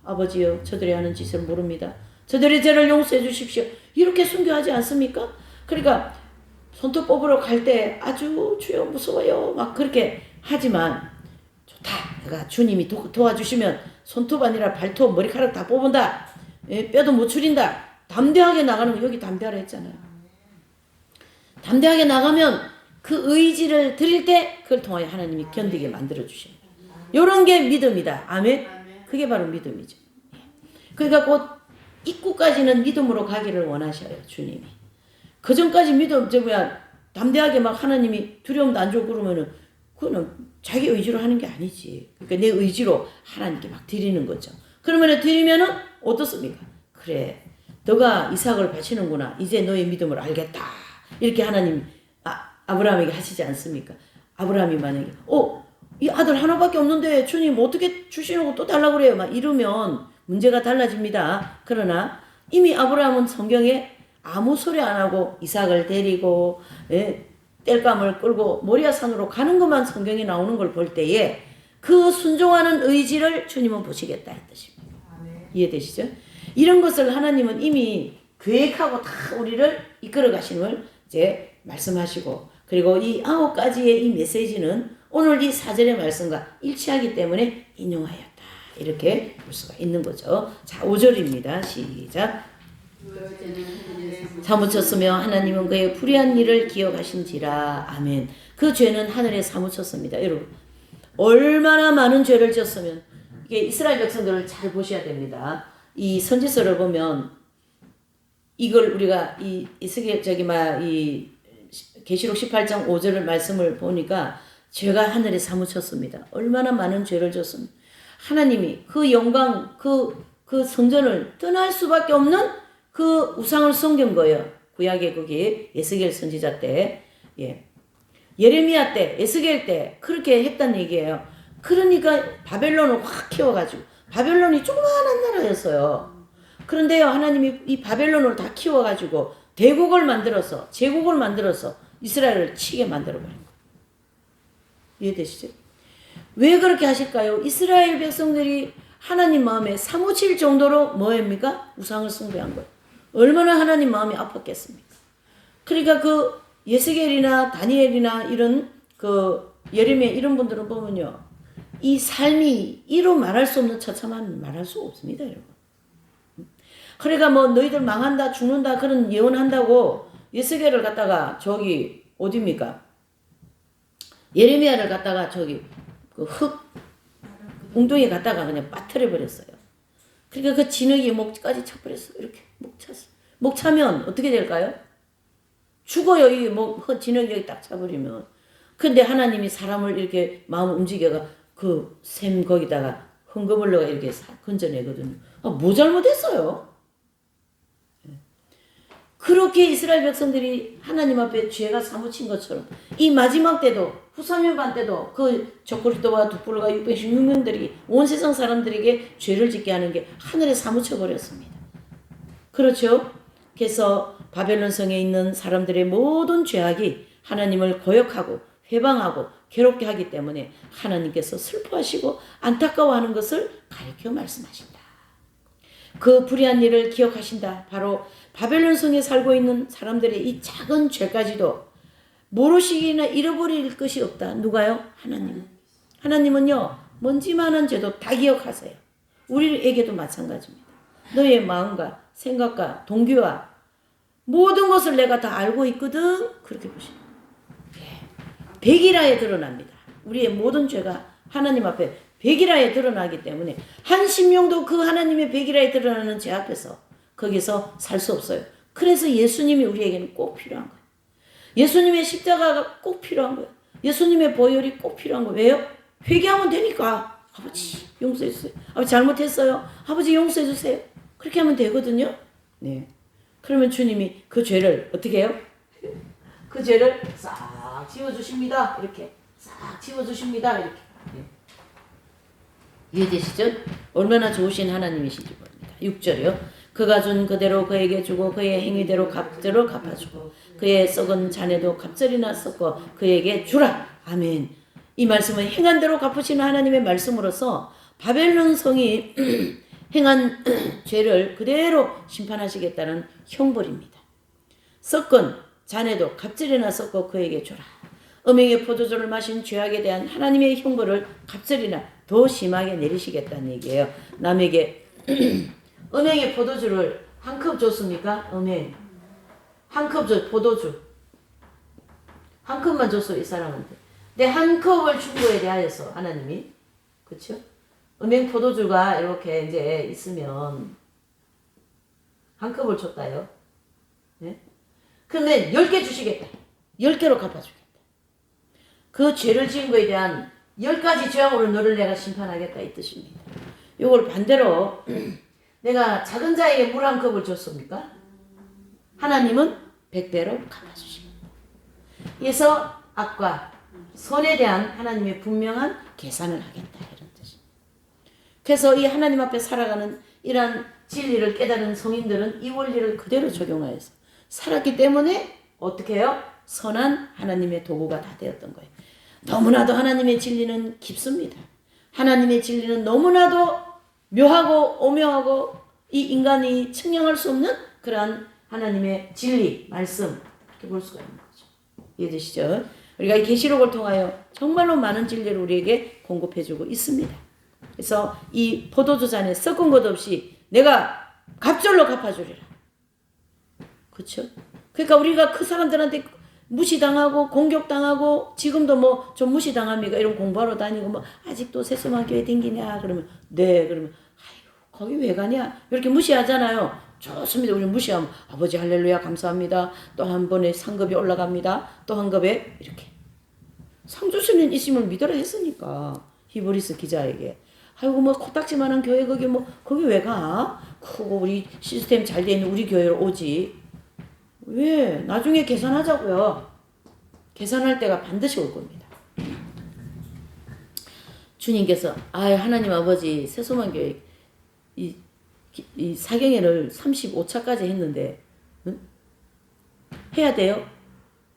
아버지여 저들이 하는 짓을 모릅니다. 저들의 죄를 용서해 주십시오. 이렇게 순교하지 않습니까? 그러니까 손톱 뽑으러 갈 때 아주 주여 무서워요. 막 그렇게 하지만 좋다. 내가 주님이 도와주시면 손톱 아니라 발톱 머리카락 다 뽑은다. 뼈도 못 추린다. 담대하게 나가는 거 여기 담대하라 했잖아요. 담대하게 나가면 그 의지를 드릴 때 그걸 통하여 하나님이 견디게 만들어 주십니다. 요런 게 믿음이다. 아멘. 아멘. 그게 바로 믿음이죠. 그러니까 곧 입구까지는 믿음으로 가기를 원하셔요, 주님이. 그 전까지 믿음, 담대하게 막 하나님이 두려움도 안 주고 그러면은, 그거는 자기 의지로 하는 게 아니지. 그러니까 내 의지로 하나님께 막 드리는 거죠. 그러면은 드리면은 어떻습니까? 그래, 너가 이삭을 바치는구나. 이제 너의 믿음을 알겠다. 이렇게 하나님, 아브라함에게 하시지 않습니까? 아브라함이 만약에, 이 아들 하나밖에 없는데 주님 어떻게 주시는 거 또 달라고 그래요? 막 이러면 문제가 달라집니다. 그러나 이미 아브라함은 성경에 아무 소리 안 하고 이삭을 데리고 땔감을 끌고 모리아 산으로 가는 것만 성경에 나오는 걸 볼 때에 그 순종하는 의지를 주님은 보시겠다 했듯입니다. 이해되시죠? 이런 것을 하나님은 이미 계획하고 다 우리를 이끌어 가심을 이제 말씀하시고, 그리고 이 9가지의 이 메시지는 오늘 이 4절의 말씀과 일치하기 때문에 인용하였다. 이렇게 볼 수가 있는 거죠. 자, 5절입니다. 시작. 사무쳤으며 하나님은 그의 불의한 일을 기억하신지라. 아멘. 그 죄는 하늘에 사무쳤습니다. 여러분, 얼마나 많은 죄를 지었으면, 이게 이스라엘 백성들을 잘 보셔야 됩니다. 이 선지서를 보면 이걸 우리가 이 계시록 18장 5절을 말씀을 보니까 죄가 하늘에 사무쳤습니다. 얼마나 많은 죄를 졌습니다. 하나님이 그 영광, 그 성전을 떠날 수밖에 없는 그 우상을 섬긴 거예요. 구약의 거기 에스겔 선지자 때, 예레미야 때, 에스겔 때 그렇게 했단 얘기예요. 그러니까 바벨론을 확 키워가지고, 바벨론이 조그마한 나라였어요. 그런데요, 하나님이 이 바벨론을 다 키워가지고 제국을 만들어서 이스라엘을 치게 만들어버린 거예요. 이해되시죠? 왜 그렇게 하실까요? 이스라엘 백성들이 하나님 마음에 사무칠 정도로 뭐입니까? 우상을 숭배한 거예요. 얼마나 하나님 마음이 아팠겠습니까? 그러니까 그 예스겔이나 다니엘이나 이런 그 예레미야 이런 분들은 보면요, 이 삶이 이루 말할 수 없는 처참함 말할 수 없습니다, 여러분. 그러니까 뭐 너희들 망한다, 죽는다 그런 예언한다고 예스겔을 갖다가 저기 어디입니까? 예레미야를 갖다가 저기 그 흙 웅덩이에 갖다가 그냥 빠뜨려 버렸어요. 그러니까 그 진흙이 목까지 차버렸어요. 이렇게 목 찼어. 목 차면 어떻게 될까요? 죽어요. 이 진흙이 여기 딱 차버리면. 근데 하나님이 사람을 이렇게 마음 움직여가 그 샘 거기다가 흥거물로가 이렇게 건져내거든요. 뭐 잘못했어요? 그렇게 이스라엘 백성들이 하나님 앞에 죄가 사무친 것처럼 이 마지막 때도 후사명반 때도 그 적그리스도와 둑불과 616명들이 온 세상 사람들에게 죄를 짓게 하는 게 하늘에 사무쳐 버렸습니다. 그렇죠? 그래서 바벨론 성에 있는 사람들의 모든 죄악이 하나님을 거역하고 회방하고 괴롭게 하기 때문에 하나님께서 슬퍼하시고 안타까워하는 것을 가르쳐 말씀하신다. 그 불의한 일을 기억하신다. 바로 바벨론 성에 살고 있는 사람들의 이 작은 죄까지도 모르시기나 잃어버릴 것이 없다. 누가요? 하나님. 하나님은요, 먼지만한 죄도 다 기억하세요. 우리에게도 마찬가지입니다. 너의 마음과 생각과 동기와 모든 것을 내가 다 알고 있거든. 그렇게 보십니다. 백일하에 드러납니다. 우리의 모든 죄가 하나님 앞에 백일하에 드러나기 때문에 한 심령도 그 하나님의 백일하에 드러나는 죄 앞에서 거기서 살 수 없어요. 그래서 예수님이 우리에게는 꼭 필요한 거예요. 예수님의 십자가가 꼭 필요한 거예요. 예수님의 보혈이 꼭 필요한 거예요. 왜요? 회개하면 되니까. 아버지 용서해 주세요. 아버지 잘못했어요. 아버지 용서해 주세요. 그렇게 하면 되거든요. 네. 그러면 주님이 그 죄를 어떻게 해요? 그 죄를 싹 지워주십니다. 이렇게 싹 지워주십니다. 이렇게. 네. 이해되시죠? 얼마나 좋으신 하나님이신지 모릅니다. 6절이요. 그가 준 그대로 그에게 주고 그의 행위대로 값대로 갚아주고 그의 썩은 잔에도 갑절이나 섞어 그에게 주라. 아멘. 이 말씀은 행한 대로 갚으시는 하나님의 말씀으로서 바벨론 성이 행한 죄를 그대로 심판하시겠다는 형벌입니다. 섞은 잔에도 갑절이나 섞어 그에게 주라. 음행의 포도주를 마신 죄악에 대한 하나님의 형벌을 갑절이나 더 심하게 내리시겠다는 얘기예요. 남에게 음행의 포도주를 한 컵 줬습니까? 음행. 한 컵 포도주. 한 컵만 줬어요, 이 사람한테. 근데 한 컵을 준 거에 대하여서 하나님이 그쵸? 은행 포도주가 이렇게 이제 있으면 한 컵을 줬다요. 네? 근데 10개 주시겠다. 10개로 갚아주겠다. 그 죄를 지은 거에 대한 10가지 죄악으로 너를 내가 심판하겠다 이 뜻입니다. 이걸 반대로 내가 작은 자에게 물 한 컵을 줬습니까? 하나님은 100배로 갚아주십니다. 그래서 악과 선에 대한 하나님의 분명한 계산을 하겠다 이런 뜻입니다. 그래서 이 하나님 앞에 살아가는 이러한 진리를 깨달은 성인들은 이 원리를 그대로 적용하여서 살았기 때문에 어떻게 해요? 선한 하나님의 도구가 다 되었던 거예요. 너무나도 하나님의 진리는 깊습니다. 하나님의 진리는 너무나도 묘하고 오묘하고 이 인간이 측량할 수 없는 그러한 하나님의 진리, 말씀 이렇게 볼 수가 있는 거죠. 이해되시죠? 우리가 이 계시록을 통하여 정말로 많은 진리를 우리에게 공급해주고 있습니다. 그래서 이 포도주 잔에 섞은 것 없이 내가 갑절로 갚아주리라. 그렇죠? 그러니까 우리가 그 사람들한테 무시당하고 공격당하고 지금도 뭐 좀 무시당합니까? 이런 공부하러 다니고 뭐 아직도 세수만 교회 댕기냐? 그러면 네. 그러면 아이고 거기 왜 가냐? 이렇게 무시하잖아요. 좋습니다. 우리 무시하면 아버지 할렐루야 감사합니다. 또 한 번에 상급이 올라갑니다. 또 한 급에 이렇게 상 주시는 이심을 믿으라 했으니까 히브리스 기자에게 아이고 뭐 코딱지만한 교회 거기 뭐 거기 왜 가? 크고 우리 시스템 잘 돼 있는 우리 교회로 오지. 왜? 나중에 계산하자고요. 계산할 때가 반드시 올 겁니다. 주님께서 하나님 아버지 세소만 교회 이 사경회를 35차까지 했는데 응? 해야 돼요?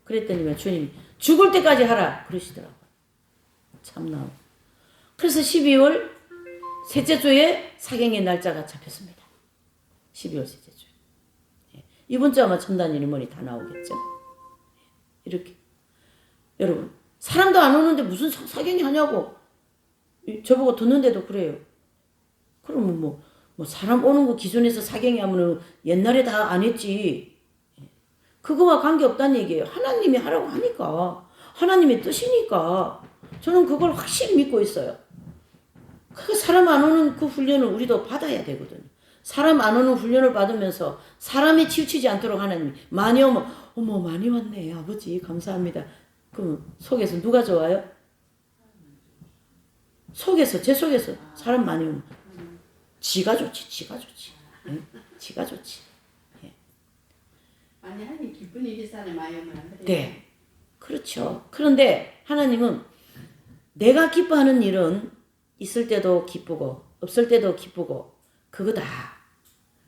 그랬더니 주님이 죽을 때까지 하라 그러시더라고요. 참나. 그래서 12월 셋째 주에 사경회 날짜가 잡혔습니다. 12월 셋째 주. 이번 주 아마 첨단일 머리 다 나오겠죠. 이렇게 여러분 사람도 안 오는데 무슨 사경이 하냐고 저보고 듣는데도 그래요. 그러면 뭐 사람 오는 거 기준에서 사경이 하면은 옛날에 다 안 했지. 그거와 관계없다는 얘기예요. 하나님이 하라고 하니까 하나님의 뜻이니까 저는 그걸 확실히 믿고 있어요. 그 사람 안 오는 그 훈련을 우리도 받아야 되거든요. 사람 안 오는 훈련을 받으면서 사람이 치우치지 않도록 하나님 많이 오면 어머 많이 왔네 아버지 감사합니다. 그럼 속에서 누가 좋아요? 제 속에서 사람 많이 오면 지가 좋지. 응? 지가 좋지. 예. 아니 하나님 기쁜 일이 사는 많이 오면 안 그래요? 네, 그렇죠. 그런데 하나님은 내가 기뻐하는 일은 있을 때도 기쁘고 없을 때도 기쁘고 그거다.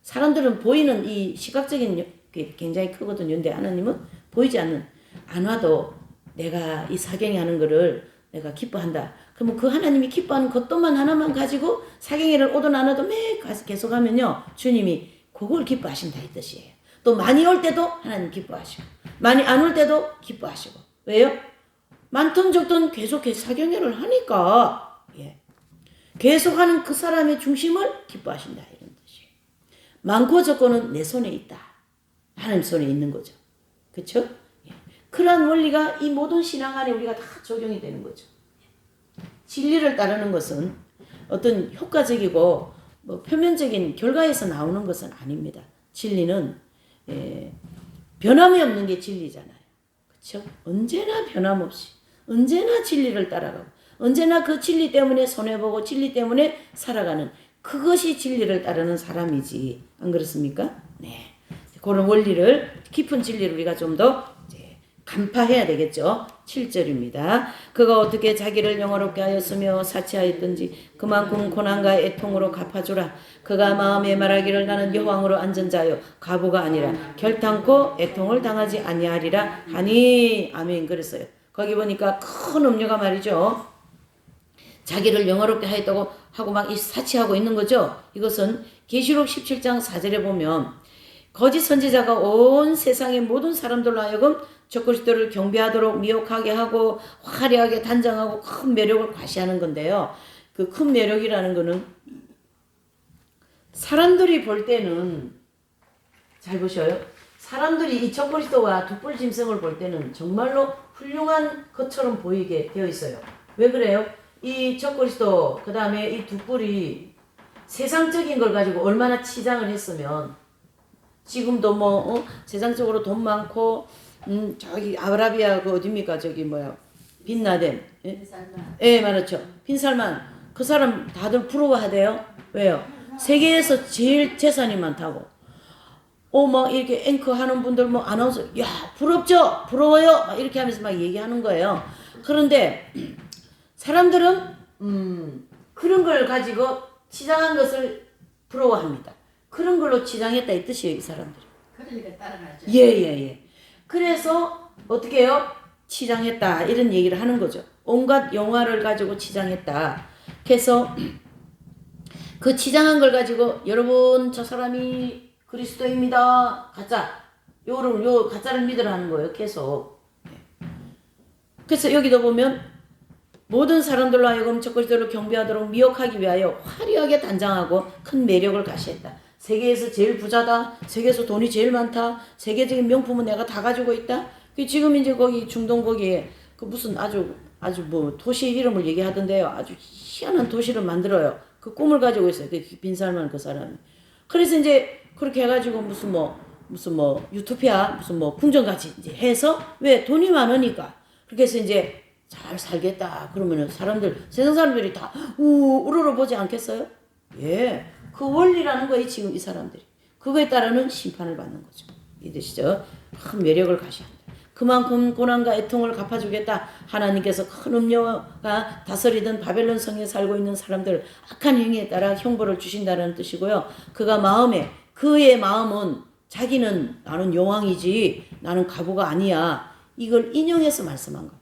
사람들은 보이는 이 시각적인 게 굉장히 크거든요. 근데 하나님은 보이지 않는 안 와도 내가 이 사경이 하는 거를 내가 기뻐한다. 그러면 그 하나님이 기뻐하는 것도만 하나만 가지고 사경회를 오든 안 오든 매 계속 하면요. 주님이 그걸 기뻐하신다 이 뜻이에요. 또 많이 올 때도 하나님 기뻐하시고 많이 안 올 때도 기뻐하시고 왜요? 많든 적든 계속 사경회를 하니까 계속하는 그 사람의 중심을 기뻐하신다 이런 뜻이에요. 많고 적고는 내 손에 있다. 하나님 손에 있는 거죠. 그렇죠? 그러한 원리가 이 모든 신앙 안에 우리가 다 적용이 되는 거죠. 진리를 따르는 것은 어떤 효과적이고 뭐 표면적인 결과에서 나오는 것은 아닙니다. 진리는 변함이 없는 게 진리잖아요. 그렇죠? 언제나 변함없이 언제나 진리를 따라가고 언제나 그 진리 때문에 손해보고 진리 때문에 살아가는 그것이 진리를 따르는 사람이지 안 그렇습니까? 네, 그런 원리를 깊은 진리를 우리가 좀 더 간파해야 되겠죠. 7절입니다. 그가 어떻게 자기를 영화롭게 하였으며 사치하였든지 그만큼 고난과 애통으로 갚아주라. 그가 마음에 말하기를 나는 여호와로 앉은 자요 가부가 아니라 결탄코 애통을 당하지 아니하리라 하니 아멘. 그랬어요. 거기 보니까 큰 음료가 말이죠. 자기를 영화롭게 하였다고 하고 막 사치하고 있는 거죠. 이것은 계시록 17장 4절에 보면 거짓 선지자가 온 세상의 모든 사람들로 하여금 적그리스도를 경배하도록 미혹하게 하고 화려하게 단정하고 큰 매력을 과시하는 건데요. 그 큰 매력이라는 거는 사람들이 볼 때는 잘 보셔요. 사람들이 이 적그리스도와 독불 짐승을 볼 때는 정말로 훌륭한 것처럼 보이게 되어 있어요. 왜 그래요? 이 적그리스도 그 다음에 이 두 뿔이 세상적인 걸 가지고 얼마나 치장을 했으면 지금도 뭐 세상적으로 돈 많고 저기 아라비아 그 어딥니까 저기 뭐야 빈라덴 예 맞았죠 빈살만 그 사람 다들 부러워하대요. 왜요? 세계에서 제일 재산이 많다고. 막 이렇게 앵커 하는 분들 뭐 아나운서 야 부럽죠 부러워요 막 이렇게 하면서 막 얘기하는 거예요. 그런데 사람들은 그런 걸 가지고 치장한 것을 부러워합니다. 그런 걸로 치장했다 이 뜻이에요 이 사람들이. 그러니까 따라가죠. 예. 그래서 어떻게 해요? 치장했다 이런 얘기를 하는 거죠. 온갖 영화를 가지고 치장했다. 그래서 그 치장한 걸 가지고 여러분 저 사람이 그리스도입니다. 가짜. 요 가짜를 믿으라는 거예요. 계속. 그래서 여기도 보면 모든 사람들로 하여금 적그리스도를 경배하도록 미혹하기 위하여 화려하게 단장하고 큰 매력을 가시했다. 세계에서 제일 부자다. 세계에서 돈이 제일 많다. 세계적인 명품은 내가 다 가지고 있다. 지금 이제 거기 중동 거기에 그 무슨 아주 뭐 도시 이름을 얘기하던데요. 아주 희한한 도시를 만들어요. 그 꿈을 가지고 있어요. 그 빈살만 그 사람이. 그래서 이제 그렇게 해가지고 무슨 뭐 유토피아 무슨 뭐 궁전같이 이제 해서 왜 돈이 많으니까 그렇게 해서 이제 잘 살겠다 그러면은 세상 사람들이 다 우러러 보지 않겠어요? 예, 그 원리라는 거예요 지금 이 사람들이. 그거에 따르는 심판을 받는 거죠. 이해되시죠? 큰 매력을 가셔야 한다. 그만큼 고난과 애통을 갚아주겠다. 하나님께서 큰 음료가 다스리던 바벨론 성에 살고 있는 사람들 악한 행위에 따라 형벌을 주신다는 뜻이고요. 그의 마음은 자기는 나는 여왕이지 나는 과부가 아니야. 이걸 인용해서 말씀한 거.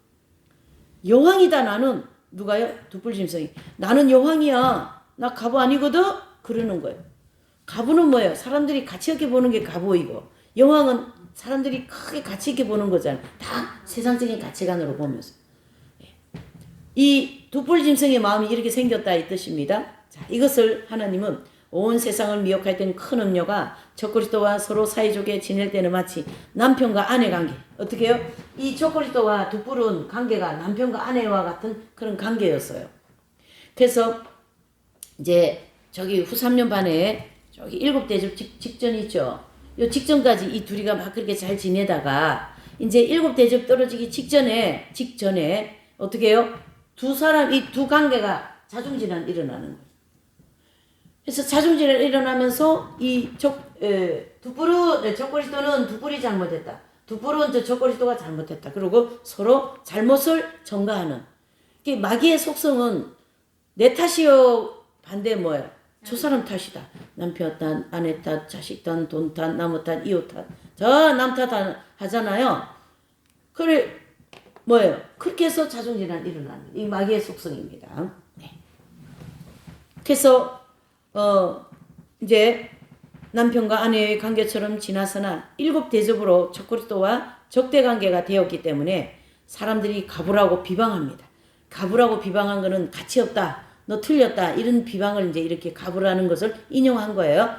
여왕이다 나는. 누가요? 두뿔짐승이. 나는 여왕이야. 나 과부 아니거든? 그러는 거예요. 과부는 뭐예요? 사람들이 가치 있게 보는 게 과부이고 여왕은 사람들이 크게 가치 있게 보는 거잖아요. 다 세상적인 가치관으로 보면서. 이 두뿔짐승의 마음이 이렇게 생겼다 이 뜻입니다. 자, 이것을 하나님은 온 세상을 미혹할 때는 큰 음료가 적그리스도와 서로 사이좋게 지낼 때는 마치 남편과 아내 관계. 어떻게 해요? 이 적그리스도와 두뿔은 관계가 남편과 아내와 같은 그런 관계였어요. 그래서 이제 저기 후 3년 반에 저기 7대접 직전이 있죠. 요 직전까지 이 둘이가 막 그렇게 잘 지내다가 이제 7대접 떨어지기 직전에 어떻게 해요? 이 두 관계가 자중질환 일어나는 거예요. 그래서 자중질환 일어나면서 이 적그리스도는 두뿔이 잘못했다. 두뿔은 저 적그리스도가 잘못했다. 그리고 서로 잘못을 전가하는. 마귀의 속성은 내 탓이요 반대 뭐예요? 저 사람 탓이다. 남편 탓, 아내 탓, 자식 탓, 돈 탓, 나무 탓, 이웃 탓. 저 남 탓 하잖아요. 그래 뭐예요? 그렇게 해서 자존질환 일어나는 이 마귀의 속성입니다. 네. 그래서 이제 남편과 아내의 관계처럼 지나서나 7대접으로 적그리스도와 적대관계가 되었기 때문에 사람들이 가부라고 비방합니다. 가부라고 비방한 거는 가치 없다. 너 틀렸다. 이런 비방을 이제 이렇게 가부라는 것을 인용한 거예요.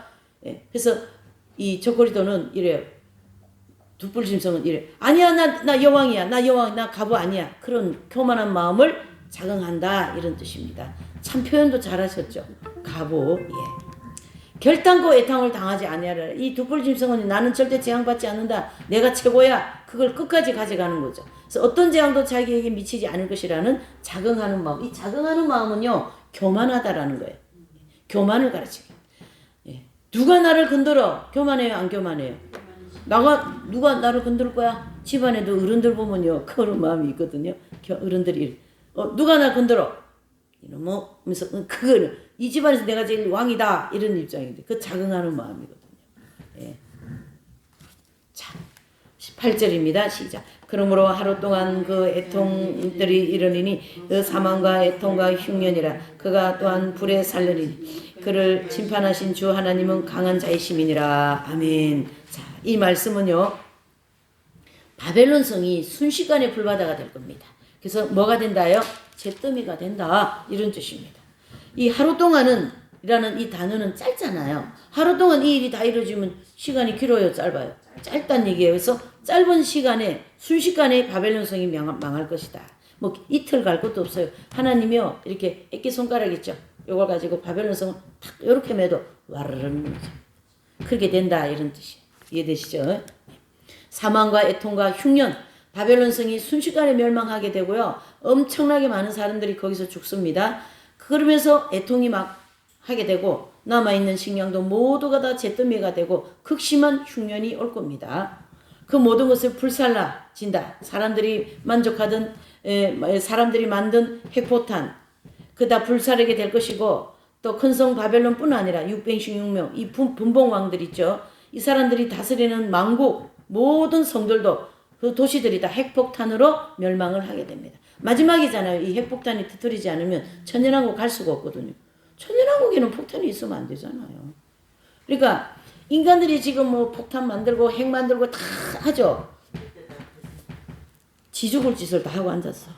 예. 그래서 이 적그리스도는 이래요. 두뿔짐승은 이래. 아니야, 나 여왕이야. 나 가부 아니야. 그런 교만한 마음을 자극한다. 이런 뜻입니다. 참 표현도 잘하셨죠. 가부. 예. 결단코 애탕을 당하지 아니하라. 이 두뿔짐승은 나는 절대 재앙받지 않는다. 내가 최고야. 그걸 끝까지 가져가는 거죠. 그래서 어떤 재앙도 자기에게 미치지 않을 것이라는 자긍하는 마음. 이 자긍하는 마음은요. 교만하다라는 거예요. 교만을 가르치게. 예. 누가 나를 건드려? 교만해요? 안 교만해요? 누가 나를 건들 거야? 집안에도 어른들 보면요. 그런 마음이 있거든요. 어른들이 누가 나 건드려? 뭐 하면서 그거는 이 집안에서 내가 제일 왕이다 이런 입장인데 그 자긍하는 마음이거든요. 예. 자 18절입니다. 시작. 그러므로 하루 동안 그 애통들이 이르니니 그 사망과 애통과 흉년이라 그가 또한 불에 살르리니 그를 심판하신 주 하나님은 강한 자이심이니라. 아멘. 자, 이 말씀은요. 바벨론 성이 순식간에 불바다가 될 겁니다. 그래서 뭐가 된다요? 잿더미가 된다. 이런 뜻입니다. 이 하루 동안은 이라는 이 단어는 짧잖아요. 하루 동안 이 일이 다 이루어지면 시간이 길어요? 짧아요? 짧다는 얘기예요. 그래서 짧은 시간에 순식간에 바벨론 성이 망할 것이다. 뭐 이틀 갈 것도 없어요. 하나님이요 이렇게 애기 손가락 있죠. 요걸 가지고 바벨론 성을 탁 이렇게 매도 와르르 그렇게 된다 이런 뜻이에요. 이해되시죠? 사망과 애통과 흉년 바벨론 성이 순식간에 멸망하게 되고요. 엄청나게 많은 사람들이 거기서 죽습니다. 그러면서 애통이 막 하게 되고 남아있는 식량도 모두가 다 잿더미가 되고 극심한 흉년이 올 겁니다. 그 모든 것을 불살라진다. 사람들이 만족하던 사람들이 만든 핵포탄 그 다 불사르게 될 것이고 또 큰 성 바벨론뿐 아니라 616명 이 분봉왕들 있죠. 이 사람들이 다스리는 만국 모든 성들도 그 도시들이 다 핵폭탄으로 멸망을 하게 됩니다. 마지막이잖아요. 이 핵폭탄이 터뜨리지 않으면 천연왕국 갈 수가 없거든요. 천연왕국에는 폭탄이 있으면 안 되잖아요. 그러니까 인간들이 지금 뭐 폭탄 만들고 핵 만들고 다 하죠. 지 죽을 짓을 다 하고 앉았어.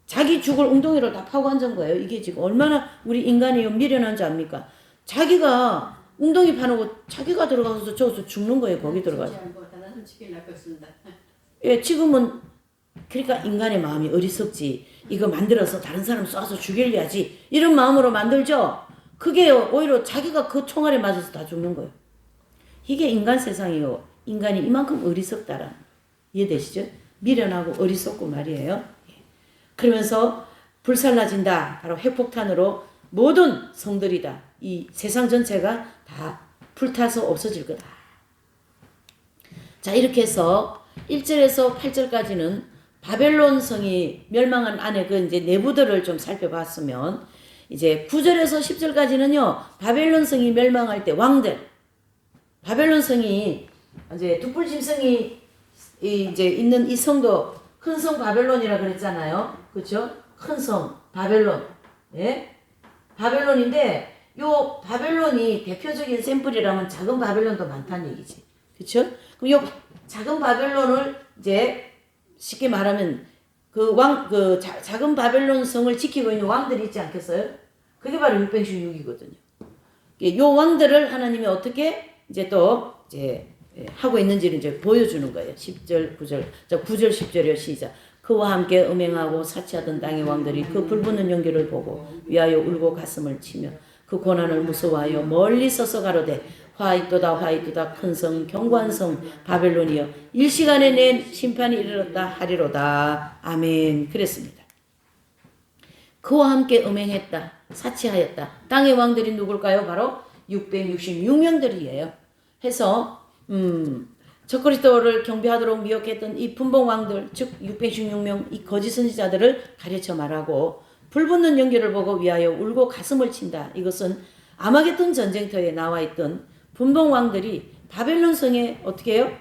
자기 죽을 웅덩이를 다 파고 앉은 거예요. 이게 지금 얼마나 우리 인간이 미련한지 압니까? 자기가 웅덩이 파놓고 자기가 들어가서 저기서 죽는 거예요. 거기 들어가서. 예, 지금은 그러니까 인간의 마음이 어리석지. 이거 만들어서 다른 사람 쏴서 죽이려야지. 이런 마음으로 만들죠. 그게 오히려 자기가 그 총알에 맞아서 다 죽는 거예요. 이게 인간 세상이요. 인간이 이만큼 어리석다라. 이해되시죠? 미련하고 어리석고 말이에요. 그러면서 불살라진다. 바로 핵폭탄으로 모든 성들이 다 이 세상 전체가 다 불타서 없어질 거다. 자, 이렇게 해서 1절에서 8절까지는 바벨론 성이 멸망한 안에 그 이제 내부들을 좀 살펴봤으면 이제 9절에서 10절까지는요. 바벨론 성이 멸망할 때 왕들 바벨론 성이 이제 두뿔짐승이 이제 있는 이 성도 큰 성 바벨론이라 그랬잖아요. 그렇죠? 큰 성 바벨론. 예? 바벨론인데 요 바벨론이 대표적인 샘플이라면 작은 바벨론도 많다는 얘기지. 그렇죠? 그럼 요 작은 바벨론을 이제 쉽게 말하면 그 작은 바벨론 성을 지키고 있는 왕들이 있지 않겠어요? 그게 바로 616이거든요. 요 왕들을 하나님이 어떻게 이제 또 이제 하고 있는지를 이제 보여주는 거예요. 10절, 9절. 자, 9절, 10절이요. 시작. 그와 함께 음행하고 사치하던 땅의 왕들이 그 불붙는 연기를 보고 위하여 울고 가슴을 치며 그 고난을 무서워하여 멀리 서서 가로되 화이또다 화이또다 큰성 경관성 바벨론이여 일시간에 낸 심판이 이르렀다 하리로다. 아멘. 그랬습니다. 그와 함께 음행했다. 사치하였다. 땅의 왕들이 누굴까요? 바로 666명들이에요. 해서 적그리스도를 경배하도록 미혹했던 이 분봉왕들 즉 616명 이 거짓 선지자들을 가르쳐 말하고 불붙는 연기를 보고 위하여 울고 가슴을 친다. 이것은 아마겟돈 전쟁터에 나와 있던 분봉왕들이 바벨론 성에 어떻게 해요?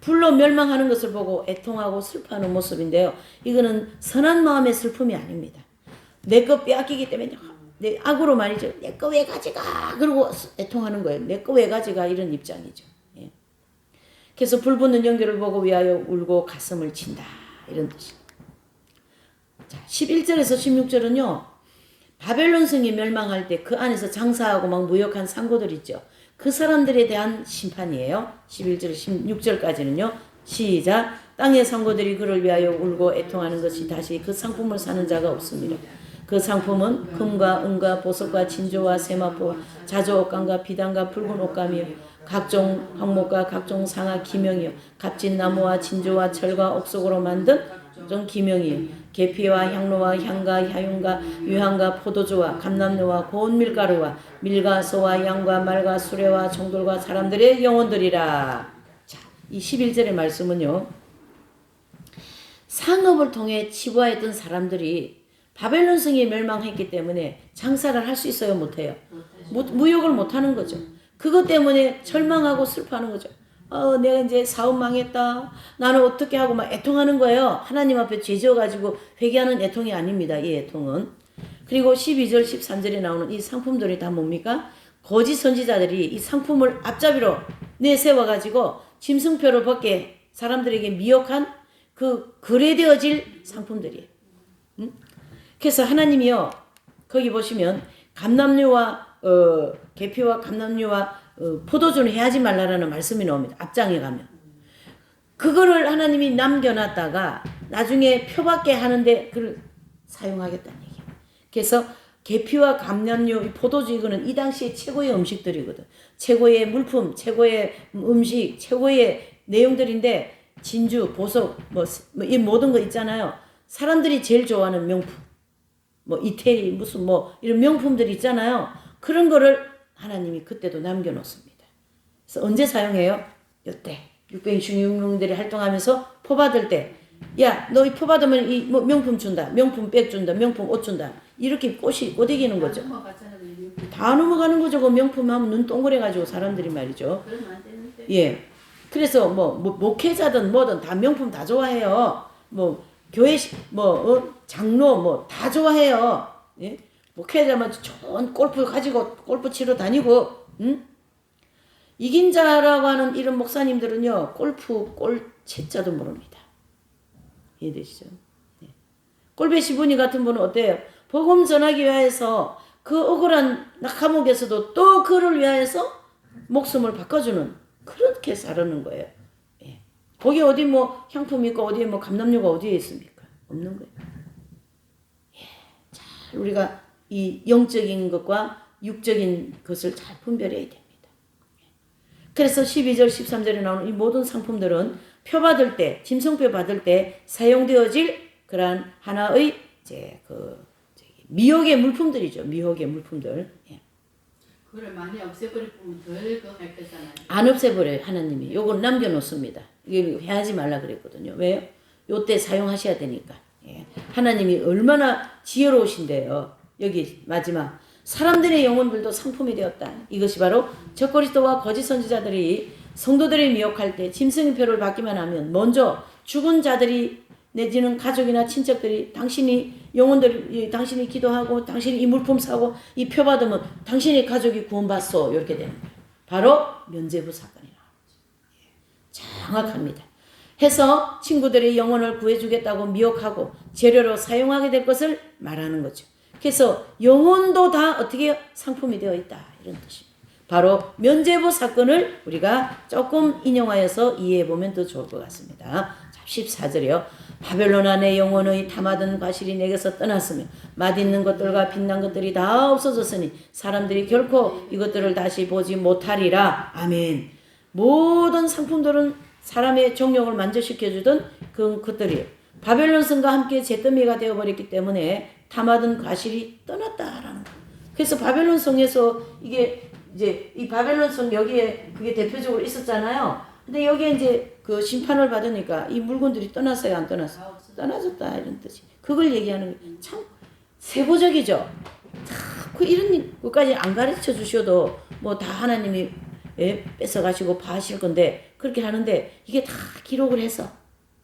불로 멸망하는 것을 보고 애통하고 슬퍼하는 모습인데요. 이거는 선한 마음의 슬픔이 아닙니다. 내 거 빼앗기기 때문에 내 악으로 말이죠. 내 거 왜 가져가? 그러고 애통하는 거예요. 내 거 왜 가져가? 이런 입장이죠. 예. 그래서 불붙는 연기를 보고 위하여 울고 가슴을 친다. 이런 뜻입니다. 자, 11절에서 16절은요. 바벨론 성이 멸망할 때 그 안에서 장사하고 막 무역한 상고들 있죠. 그 사람들에 대한 심판이에요. 11절, 16절까지는요. 시작. 땅의 상고들이 그를 위하여 울고 애통하는 것이 다시 그 상품을 사는 자가 없습니다. 그 상품은 금과 은과 보석과 진조와 세마포, 자조옷감과 비단과 붉은 옷감이요. 각종 황목과 각종 상아 기명이요. 값진 나무와 진조와 철과 옥석으로 만든 각종 기명이요. 계피와 향로와 향과 향윤과 유향과 포도주와 감람류와 고운 밀가루와 밀과 소와 양과 말과 수레와 종들과 사람들의 영혼들이라. 자, 이 11절의 말씀은요. 상업을 통해 치부하였던 사람들이 바벨론 성이 멸망했기 때문에 장사를 할 수 있어요? 못해요? 무역을 못하는 거죠. 그것 때문에 절망하고 슬퍼하는 거죠. 내가 이제 사업 망했다. 나는 어떻게 하고 막 애통하는 거예요. 하나님 앞에 죄 지어가지고 회개하는 애통이 아닙니다. 이 애통은. 그리고 12절, 13절에 나오는 이 상품들이 다 뭡니까? 거짓 선지자들이 이 상품을 앞잡이로 내세워가지고 짐승표를 벗게 사람들에게 미혹한 그 거래되어질 상품들이에요. 그래서 하나님이요. 거기 보시면 감람류와 계피와 감람류와 포도주는 해하지 말라라는 말씀이 나옵니다. 앞장에 가면. 그거를 하나님이 남겨놨다가 나중에 표밖에 하는데 그걸 사용하겠다는 얘기예요. 그래서 계피와 감람류, 이 포도주 이거는 이 당시에 최고의 음식들이거든. 최고의 물품, 최고의 음식, 최고의 내용들인데 진주, 보석, 이 모든 거 있잖아요. 사람들이 제일 좋아하는 명품, 이태리 무슨 이런 명품들 있잖아요. 그런 거를 하나님이 그때도 남겨놓습니다. 그래서 언제 사용해요? 이때 육뱅이 중용들이 활동하면서 포 받을 때, 야, 너 이 포 받으면 이 명품 준다, 명품 백 준다, 명품 옷 준다. 이렇게 꼬드기는 거죠. 다 넘어가는 거죠. 그 명품하면 눈 동그래가지고 사람들이 말이죠. 그러면 안 되는데. 예. 그래서 목회자든 뭐든 다 명품 다 좋아해요. 교회 장로 다 좋아해요. 예? 목회자만 좋은 골프 가지고 골프 치러 다니고, 이긴 자라고 하는 이런 목사님들은요, 골프 골 채자도 모릅니다. 이해되시죠? 예. 꼴배시 분이 같은 분은 어때요? 복음 전하기 위해서 그 억울한 감옥에서도 또 그를 위하여서 목숨을 바꿔주는 그렇게 사르는 거예요. 예. 거기 어디 향품이 있고 어디에 감람류가 어디에 있습니까? 없는 거예요. 예. 잘 우리가 이 영적인 것과 육적인 것을 잘 분별해야 됩니다. 그래서 12절 13절에 나오는 이 모든 상품들은 표 받을 때, 짐승표 받을 때 사용되어질 그러한 하나의 이제 미혹의 물품들이죠. 미혹의 물품들. 예. 그걸 많이 없애버리면 덜 거 할 거잖아요. 안 없애버려요. 하나님이. 요걸 남겨놓습니다. 이게 해하지 말라 그랬거든요. 왜요? 요때 사용하셔야 되니까. 예. 하나님이 얼마나 지혜로우신데요. 여기 마지막 사람들의 영혼들도 상품이 되었다. 이것이 바로 적그리스도와 거짓 선지자들이 성도들을 미혹할 때 짐승의 표를 받기만 하면 먼저 죽은 자들이 내지는 가족이나 친척들이 당신이 기도하고 당신이 이 물품 사고 이 표 받으면 당신의 가족이 구원받소 이렇게 되는 거예요. 바로 면죄부 사건이 나오죠. 정확합니다. 해서 친구들의 영혼을 구해주겠다고 미혹하고 재료로 사용하게 될 것을 말하는 거죠. 그래서 영혼도 다 어떻게 상품이 되어 있다 이런 뜻입니다. 바로 면죄부 사건을 우리가 조금 인용하여서 이해해보면 더 좋을 것 같습니다. 14절이요. 바벨론 안에 영혼의 탐하던 과실이 내게서 떠났으며 맛있는 것들과 빛난 것들이 다 없어졌으니 사람들이 결코 이것들을 다시 보지 못하리라. 아멘. 모든 상품들은 사람의 정욕을 만족시켜주던 그것들이 바벨론 성과 함께 잿더미가 되어버렸기 때문에 탐하던 과실이 떠났다라는 거예요. 그래서 바벨론 성에서 이게 이제 이 바벨론 성 여기에 그게 대표적으로 있었잖아요. 근데 여기에 이제 그 심판을 받으니까 이 물건들이 떠났어요, 안 떠났어요? 떠나졌다 이런 뜻이. 그걸 얘기하는 게 참 세부적이죠. 그 이런 것까지 안 가르쳐 주셔도 다 하나님이 뺏어 가시고 파하실 건데 그렇게 하는데 이게 다 기록을 해서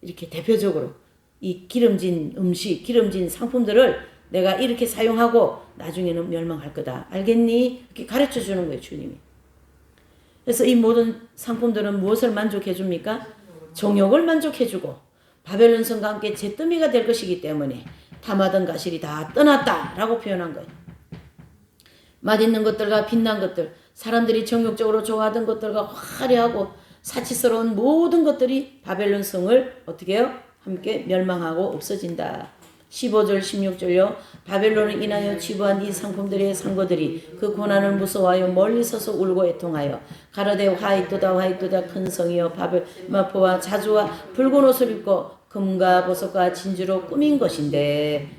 이렇게 대표적으로 이 기름진 음식, 기름진 상품들을 내가 이렇게 사용하고 나중에는 멸망할 거다. 알겠니? 이렇게 가르쳐 주는 거예요, 주님이. 그래서 이 모든 상품들은 무엇을 만족해 줍니까? 정욕을 만족해 주고 바벨론 성과 함께 잿더미가 될 것이기 때문에 탐하던 가실이 다 떠났다라고 표현한 거예요. 맛있는 것들과 빛난 것들, 사람들이 정욕적으로 좋아하던 것들과 화려하고 사치스러운 모든 것들이 바벨론 성을 어떻게 해요? 함께 멸망하고 없어진다. 15절 16절요. 바벨론을 인하여 취부한 이 상품들의 상고들이 그 고난을 무서워하여 멀리 서서 울고 애통하여 가라데 화이토다 큰 성이여 바벨 마포와 자주와 붉은 옷을 입고 금과 보석과 진주로 꾸민 것인데,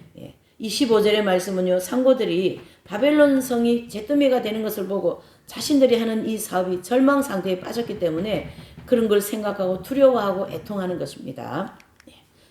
이 15절의 말씀은요, 상고들이 바벨론 성이 잿더미가 되는 것을 보고 자신들이 하는 이 사업이 절망 상태에 빠졌기 때문에 그런 걸 생각하고 두려워하고 애통하는 것입니다.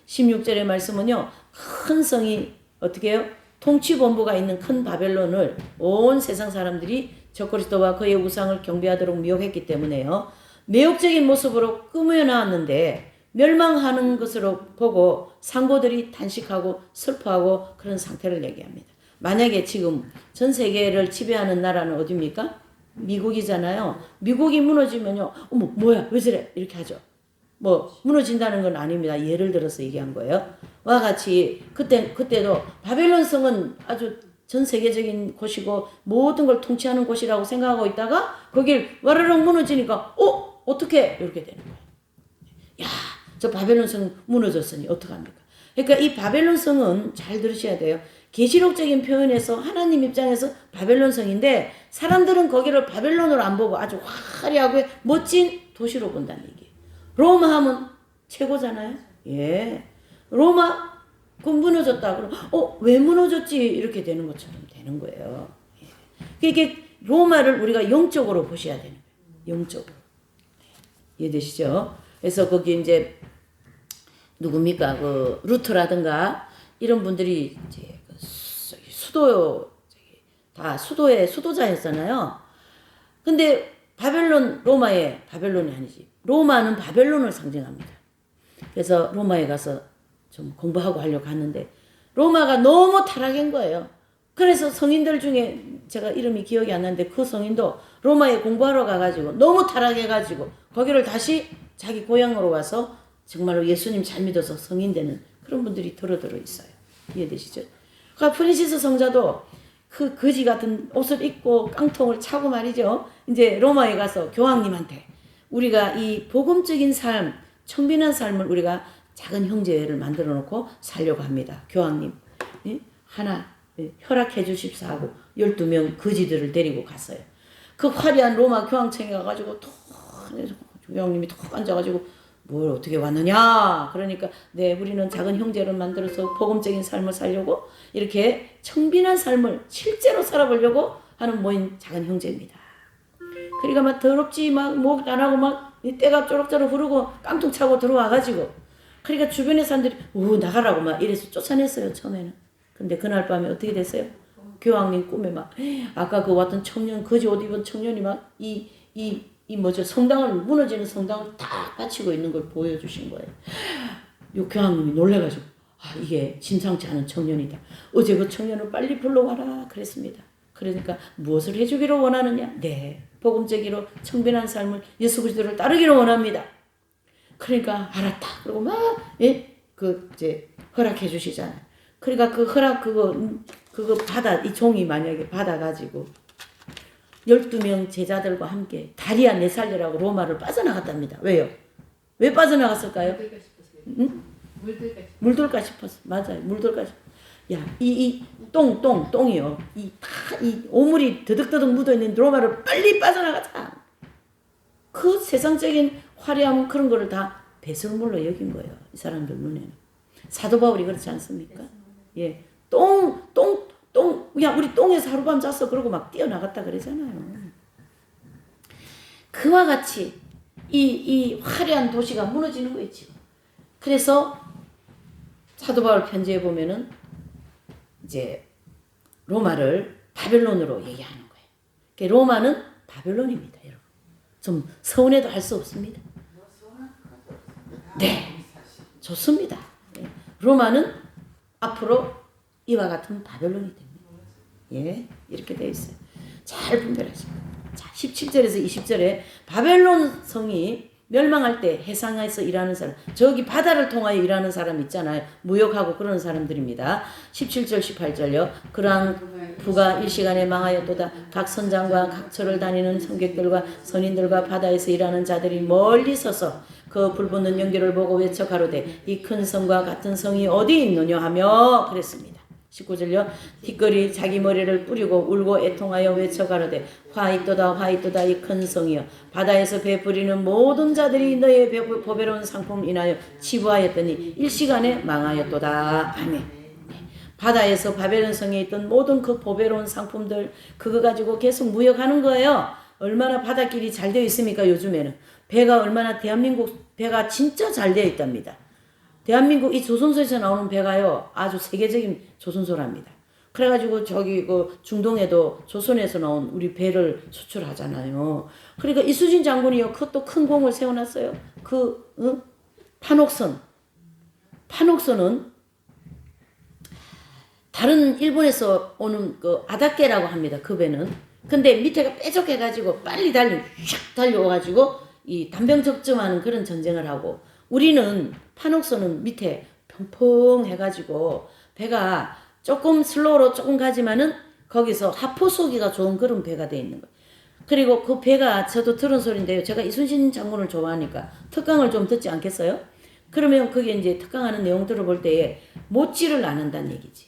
16절의 말씀은요, 큰 성이 어떻게 해요? 통치본부가 있는 큰 바벨론을 온 세상 사람들이 적그리스도와 그의 우상을 경배하도록 미혹했기 때문에요, 매혹적인 모습으로 꾸며나왔는데 멸망하는 것으로 보고 상고들이 탄식하고 슬퍼하고 그런 상태를 얘기합니다. 만약에 지금 전 세계를 지배하는 나라는 어디입니까? 미국이잖아요. 미국이 무너지면요, 어머 뭐야 왜 저래 이렇게 하죠. 무너진다는 건 아닙니다. 예를 들어서 얘기한 거예요. 와 같이 그때도 바벨론 성은 아주 전 세계적인 곳이고 모든 걸 통치하는 곳이라고 생각하고 있다가 거길 와르륵 무너지니까 어떻게 이렇게 되는 거예요. 야, 저 바벨론 성 무너졌으니 어떡합니까? 그러니까 이 바벨론 성은 잘 들으셔야 돼요. 계시록적인 표현에서 하나님 입장에서 바벨론 성인데 사람들은 거기를 바벨론으로 안 보고 아주 화려하고 멋진 도시로 본다는 얘기예요. 로마 하면 최고잖아요. 예. 로마 그 무너졌다 그러면 왜 무너졌지 이렇게 되는 것처럼 되는 거예요. 예. 이게 로마를 우리가 영적으로 보셔야 되는 거예요. 영적으로. 이해되시죠? 그래서 거기 이제 누굽니까 그 루터라든가 이런 분들이 이제 다 수도의 수도자였잖아요. 근데 로마의 바벨론이 아니지. 로마는 바벨론을 상징합니다. 그래서 로마에 가서 좀 공부하고 하려고 갔는데 로마가 너무 타락한 거예요. 그래서 성인들 중에 제가 이름이 기억이 안 나는데 그 성인도 로마에 공부하러 가가지고 너무 타락해가지고 거기를 다시 자기 고향으로 와서 정말로 예수님 잘 믿어서 성인 되는 그런 분들이 들어 있어요. 이해되시죠? 그러니까 프란시스 성자도 그 거지 같은 옷을 입고 깡통을 차고 말이죠. 이제 로마에 가서 교황님한테 우리가 이 복음적인 삶, 청빈한 삶을 우리가 작은 형제회를 만들어 놓고 살려고 합니다. 교황님 하나 허락해 주십사 하고 12명 거지들을 데리고 갔어요. 그 화려한 로마 교황청에 가가지고 톡 교황님이 톡 앉아가지고 뭘 어떻게 왔느냐 그러니까 네 우리는 작은 형제를 만들어서 복음적인 삶을 살려고 이렇게 청빈한 삶을 실제로 살아보려고 하는 모인 작은 형제입니다. 그러니까 막 더럽지 막 목 안 하고 막 때가 쪼록쪼록 흐르고 깡통 차고 들어와가지고 그러니까 주변의 사람들이 나가라고 막 이래서 쫓아냈어요 처음에는. 근데 그날 밤에 어떻게 됐어요? 교황님 꿈에 막 아까 그 왔던 청년 거지 옷 입은 청년이 막 이 성당을 무너지는 성당을 딱 바치고 있는 걸 보여주신 거예요. 요 교황님이 놀래가지고 이게 심상치 않은 청년이다. 어제 그 청년을 빨리 불러와라 그랬습니다. 그러니까 무엇을 해주기를 원하느냐? 네, 복음적으로 청빈한 삶을 예수 그리스도를 따르기를 원합니다. 그러니까 알았다. 그리고 막 이제 허락해 주시잖아요. 그러니까 그 허락 그거 이 종이 만약에 받아가지고 12명 제자들과 함께 다리야 내 살려라고 로마를 빠져나갔답니다. 왜요? 왜 빠져나갔을까요? 물들까 싶었어. 맞아요. 물들까 싶어. 야, 똥이요. 이 오물이 드득드득 묻어있는 로마를 빨리 빠져나가자. 그 세상적인 화려한 그런 거를 다 배설물로 여긴 거예요. 이 사람들 눈에는. 사도 바울이 그렇지 않습니까? 예. 야, 우리 똥에서 하룻밤 잤어. 그러고 막 뛰어나갔다 그러잖아요. 그와 같이 이 화려한 도시가 무너지는 거예요, 지금. 그래서 사도 바울 편지에 보면은 이제 로마를 바벨론으로 얘기하는 거예요. 그러니까 로마는 바벨론입니다, 여러분. 좀 서운해도 할 수 없습니다. 네, 좋습니다. 로마는 앞으로 이와 같은 바벨론이 됩니다. 예, 이렇게 되어 있어요. 잘 분별하시고. 자, 17절에서 20절에 바벨론 성이 멸망할 때 해상에서 일하는 사람, 저기 바다를 통하여 일하는 사람 있잖아요. 무역하고 그런 사람들입니다. 17절 18절요. 그러한 부가 일시간에 망하였도다. 각 선장과 각 처를 다니는 성객들과 선인들과 바다에서 일하는 자들이 멀리 서서 그 불붙는 연기를 보고 외쳐 가로되 이 큰 성과 같은 성이 어디 있느냐 하며 그랬습니다. 19절요. 티끌이 자기 머리를 뿌리고 울고 애통하여 외쳐 가로되 화 있도다 이 큰 성이여 바다에서 베풀이는 모든 자들이 너의 보배로운 상품 인하여 치부하였더니 일시간에 망하였도다. 아멘. 바다에서 바벨론 성에 있던 모든 그 보배로운 상품들 그거 가지고 계속 무역하는 거예요. 얼마나 바닷길이 잘 되어 있습니까 요즘에는. 배가 얼마나 대한민국 배가 진짜 잘 되어 있답니다. 대한민국 이 조선소에서 나오는 배가요 아주 세계적인 조선소랍니다. 그래가지고 저기 그 중동에도 조선에서 나온 우리 배를 수출하잖아요. 그러니까 이수진 장군이요 그것도 큰 공을 세워놨어요. 판옥선은 다른 일본에서 오는 그 아다케라고 합니다. 그 배는. 근데 밑에가 뾰족해가지고 빨리 달려와가지고 이 단병적점하는 그런 전쟁을 하고 우리는 판옥선은 밑에 평평해가지고 배가 조금 슬로우로 조금 가지만은 거기서 하포 쏘기가 좋은 그런 배가 돼 있는 거예요. 그리고 그 배가 저도 들은 소리인데요. 제가 이순신 장군을 좋아하니까 특강을 좀 듣지 않겠어요? 그러면 그게 이제 특강하는 내용들을 볼 때에 못지를 않는다는 얘기지.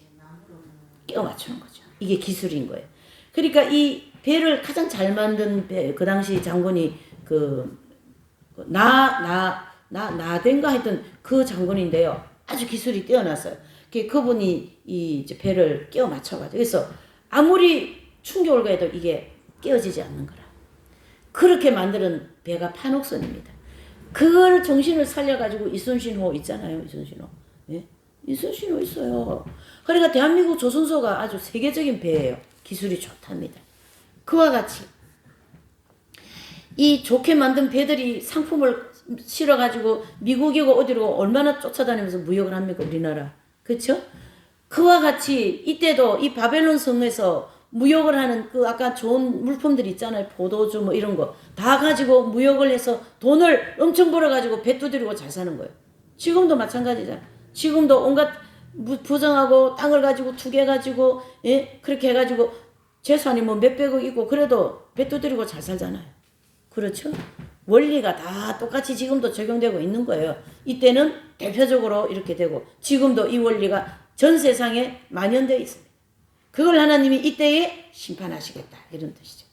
끼워 맞추는 거죠. 이게 기술인 거예요. 그러니까 이 배를 가장 잘 만든 배, 그 당시 장군이 나된가 하여튼 그 장군인데요. 아주 기술이 뛰어났어요. 그분이 이 이제 배를 끼워 맞춰가지고 그래서 아무리 충격을 가해도 이게 끼워지지 않는 거라. 그렇게 만드는 배가 판옥선입니다. 그걸 정신을 살려가지고 이순신호 있잖아요. 이순신호. 예? 이순신호 있어요. 그러니까 대한민국 조선소가 아주 세계적인 배예요. 기술이 좋답니다. 그와 같이 이 좋게 만든 배들이 상품을 실어가지고 미국이고 어디로 얼마나 쫓아다니면서 무역을 합니까 우리나라. 그렇죠? 그와 같이 이때도 이 바벨론 성에서 무역을 하는 그 아까 좋은 물품들 있잖아요. 포도주 뭐 이런 거 다 가지고 무역을 해서 돈을 엄청 벌어가지고 배 두드리고 잘 사는 거예요. 지금도 마찬가지잖아요. 지금도 온갖 부정하고 땅을 가지고 투게 가지고 예? 그렇게 해가지고 재산이 뭐 몇백억 있고 그래도 배 두드리고 잘 살잖아요. 그렇죠? 원리가 다 똑같이 지금도 적용되고 있는 거예요. 이때는 대표적으로 이렇게 되고 지금도 이 원리가 전 세상에 만연되어 있습니다. 그걸 하나님이 이때에 심판하시겠다 이런 뜻이죠.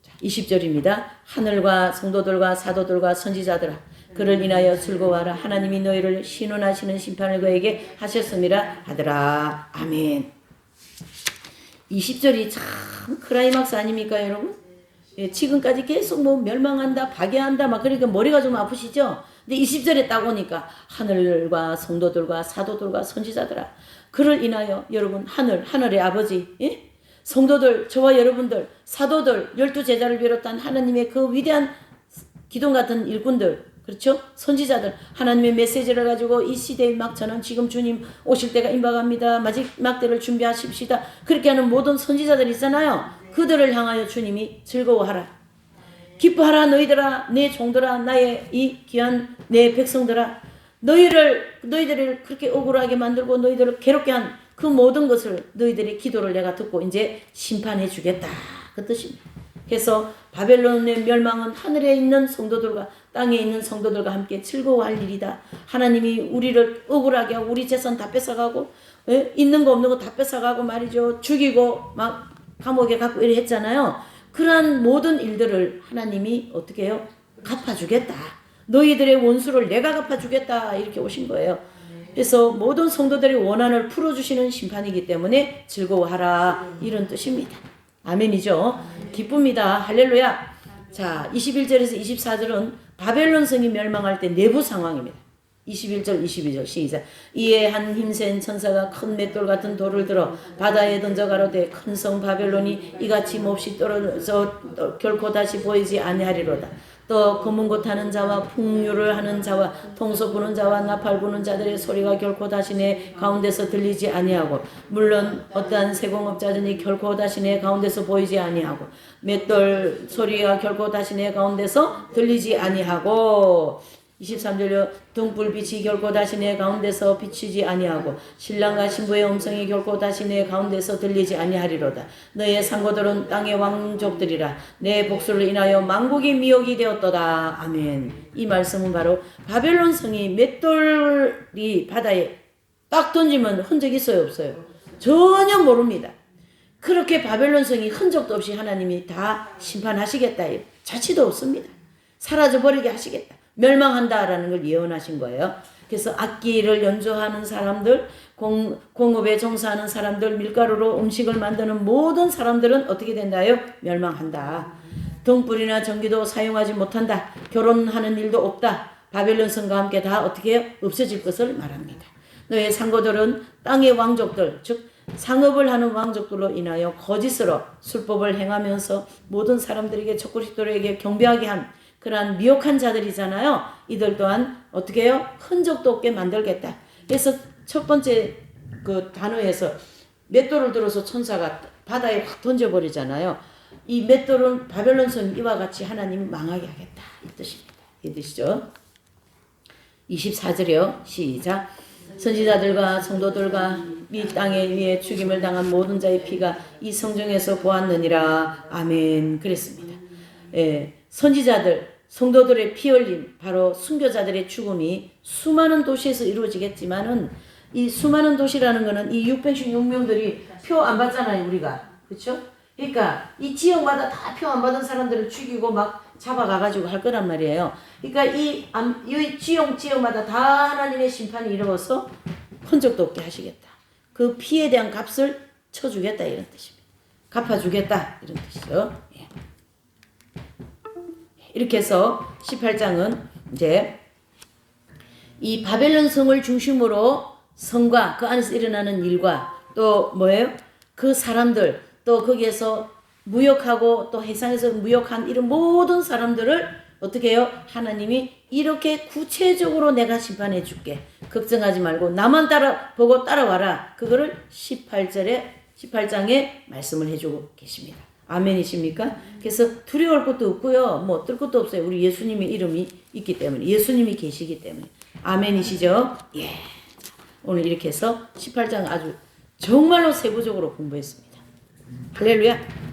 자, 20절입니다. 하늘과 성도들과 사도들과 선지자들아 그를 인하여 즐거워하라. 하나님이 너희를 신원하시는 심판을 그에게 하셨음이라 하더라. 아멘. 20절이 참 크라이막스 아닙니까 여러분? 예, 지금까지 계속 뭐 멸망한다 파괴한다 막 그러니까 머리가 좀 아프시죠? 근데 20절에 딱 오니까 하늘과 성도들과 사도들과 선지자들아 그를 인하여 여러분 하늘의 아버지 예? 성도들 저와 여러분들 사도들 12제자를 비롯한 하나님의 그 위대한 기둥 같은 일꾼들 그렇죠? 선지자들 하나님의 메시지를 가지고 이 시대의 막처는 지금 주님 오실 때가 임박합니다. 마지막 때를 준비하십시다. 그렇게 하는 모든 선지자들 있잖아요. 그들을 향하여 주님이 즐거워하라. 기뻐하라 너희들아 내 종들아 나의 이 귀한 내 백성들아 너희들을 그렇게 억울하게 만들고 너희들을 괴롭게 한 그 모든 것을 너희들의 기도를 내가 듣고 이제 심판해 주겠다. 그 뜻입니다. 그래서 바벨론의 멸망은 하늘에 있는 성도들과 땅에 있는 성도들과 함께 즐거워할 일이다. 하나님이 우리를 억울하게 하고 우리 재산 다 뺏어가고 있는 거 없는 거 다 뺏어가고 말이죠. 죽이고 막 감옥에 갖고 이래 했잖아요. 그러한 모든 일들을 하나님이 어떻게 해요? 갚아주겠다. 너희들의 원수를 내가 갚아주겠다. 이렇게 오신 거예요. 그래서 모든 성도들의 원한을 풀어주시는 심판이기 때문에 즐거워하라. 이런 뜻입니다. 아멘이죠. 기쁩니다. 할렐루야. 자, 21절에서 24절은 바벨론 성이 멸망할 때 내부 상황입니다. 21절 22절 시작. 이에 한 힘센 천사가 큰 맷돌 같은 돌을 들어 바다에 던져 가로되 큰 성 바벨론이 이같이 몹시 떨어져 결코 다시 보이지 아니하리로다. 또 검은 고 타는 자와 풍류를 하는 자와 통소 부는 자와 나팔 부는 자들의 소리가 결코 다시 내 가운데서 들리지 아니하고 물론 어떠한 세공업자들이 결코 다시 내 가운데서 보이지 아니하고 맷돌 소리가 결코 다시 내 가운데서 들리지 아니하고 23절로 등불빛이 결코 다시 내 가운데서 비치지 아니하고 신랑과 신부의 음성이 결코 다시 내 가운데서 들리지 아니하리로다. 너의 상고들은 땅의 왕족들이라. 내 복수를 인하여 만국이 미혹이 되었도다. 아멘. 이 말씀은 바로 바벨론 성이 맷돌이 바다에 딱 던지면 흔적 있어요 없어요? 전혀 모릅니다. 그렇게 바벨론 성이 흔적도 없이 하나님이 다 심판하시겠다. 자취도 없습니다. 사라져버리게 하시겠다. 멸망한다라는 걸 예언하신 거예요. 그래서 악기를 연주하는 사람들, 공업에 종사하는 사람들, 밀가루로 음식을 만드는 모든 사람들은 어떻게 된다요? 멸망한다. 등불이나 전기도 사용하지 못한다. 결혼하는 일도 없다. 바벨론 성과 함께 다 어떻게 해요? 없어질 것을 말합니다. 너의 상고들은 땅의 왕족들, 즉 상업을 하는 왕족들로 인하여 거짓으로 술법을 행하면서 모든 사람들에게 적그리스도에게 경배하게 한 그러한 미혹한 자들이잖아요. 이들 또한 어떻게 해요? 흔적도 없게 만들겠다. 그래서 첫 번째 그 단어에서 맷돌을 들어서 천사가 바다에 확 던져버리잖아요. 이 맷돌은 바벨론 성 이와 같이 하나님이 망하게 하겠다. 이 뜻입니다. 이 뜻이죠. 24절이요. 시작. 선지자들과 성도들과 이 땅에 위에 죽임을 당한 모든 자의 피가 이 성중에서 보았느니라. 아멘. 그랬습니다. 예. 선지자들, 성도들의 피 흘림, 바로 순교자들의 죽음이 수많은 도시에서 이루어지겠지만은 이 수많은 도시라는 거는 이 616명들이 표 안 받잖아요, 우리가. 그렇죠? 그러니까 이 지역마다 다 표 안 받은 사람들을 죽이고 막 잡아가가지고 할 거란 말이에요. 그러니까 이 지역마다 다 하나님의 심판이 이루어서 흔적도 없게 하시겠다. 그 피에 대한 값을 쳐주겠다 이런 뜻입니다. 갚아주겠다 이런 뜻이죠. 예. 이렇게 해서 18장은 이제 이 바벨론 성을 중심으로 성과 그 안에서 일어나는 일과 또 뭐예요? 그 사람들 또 거기에서 무역하고 또 해상에서 무역한 이런 모든 사람들을 어떻게 해요? 하나님이 이렇게 구체적으로 내가 심판해 줄게. 걱정하지 말고 나만 보고 따라와라. 그거를 18장에 말씀을 해주고 계십니다. 아멘이십니까? 그래서 두려울 것도 없고요. 뭐 어떨 것도 없어요. 우리 예수님의 이름이 있기 때문에. 예수님이 계시기 때문에. 아멘이시죠? 예. 오늘 이렇게 해서 18장 아주 정말로 세부적으로 공부했습니다. 할렐루야.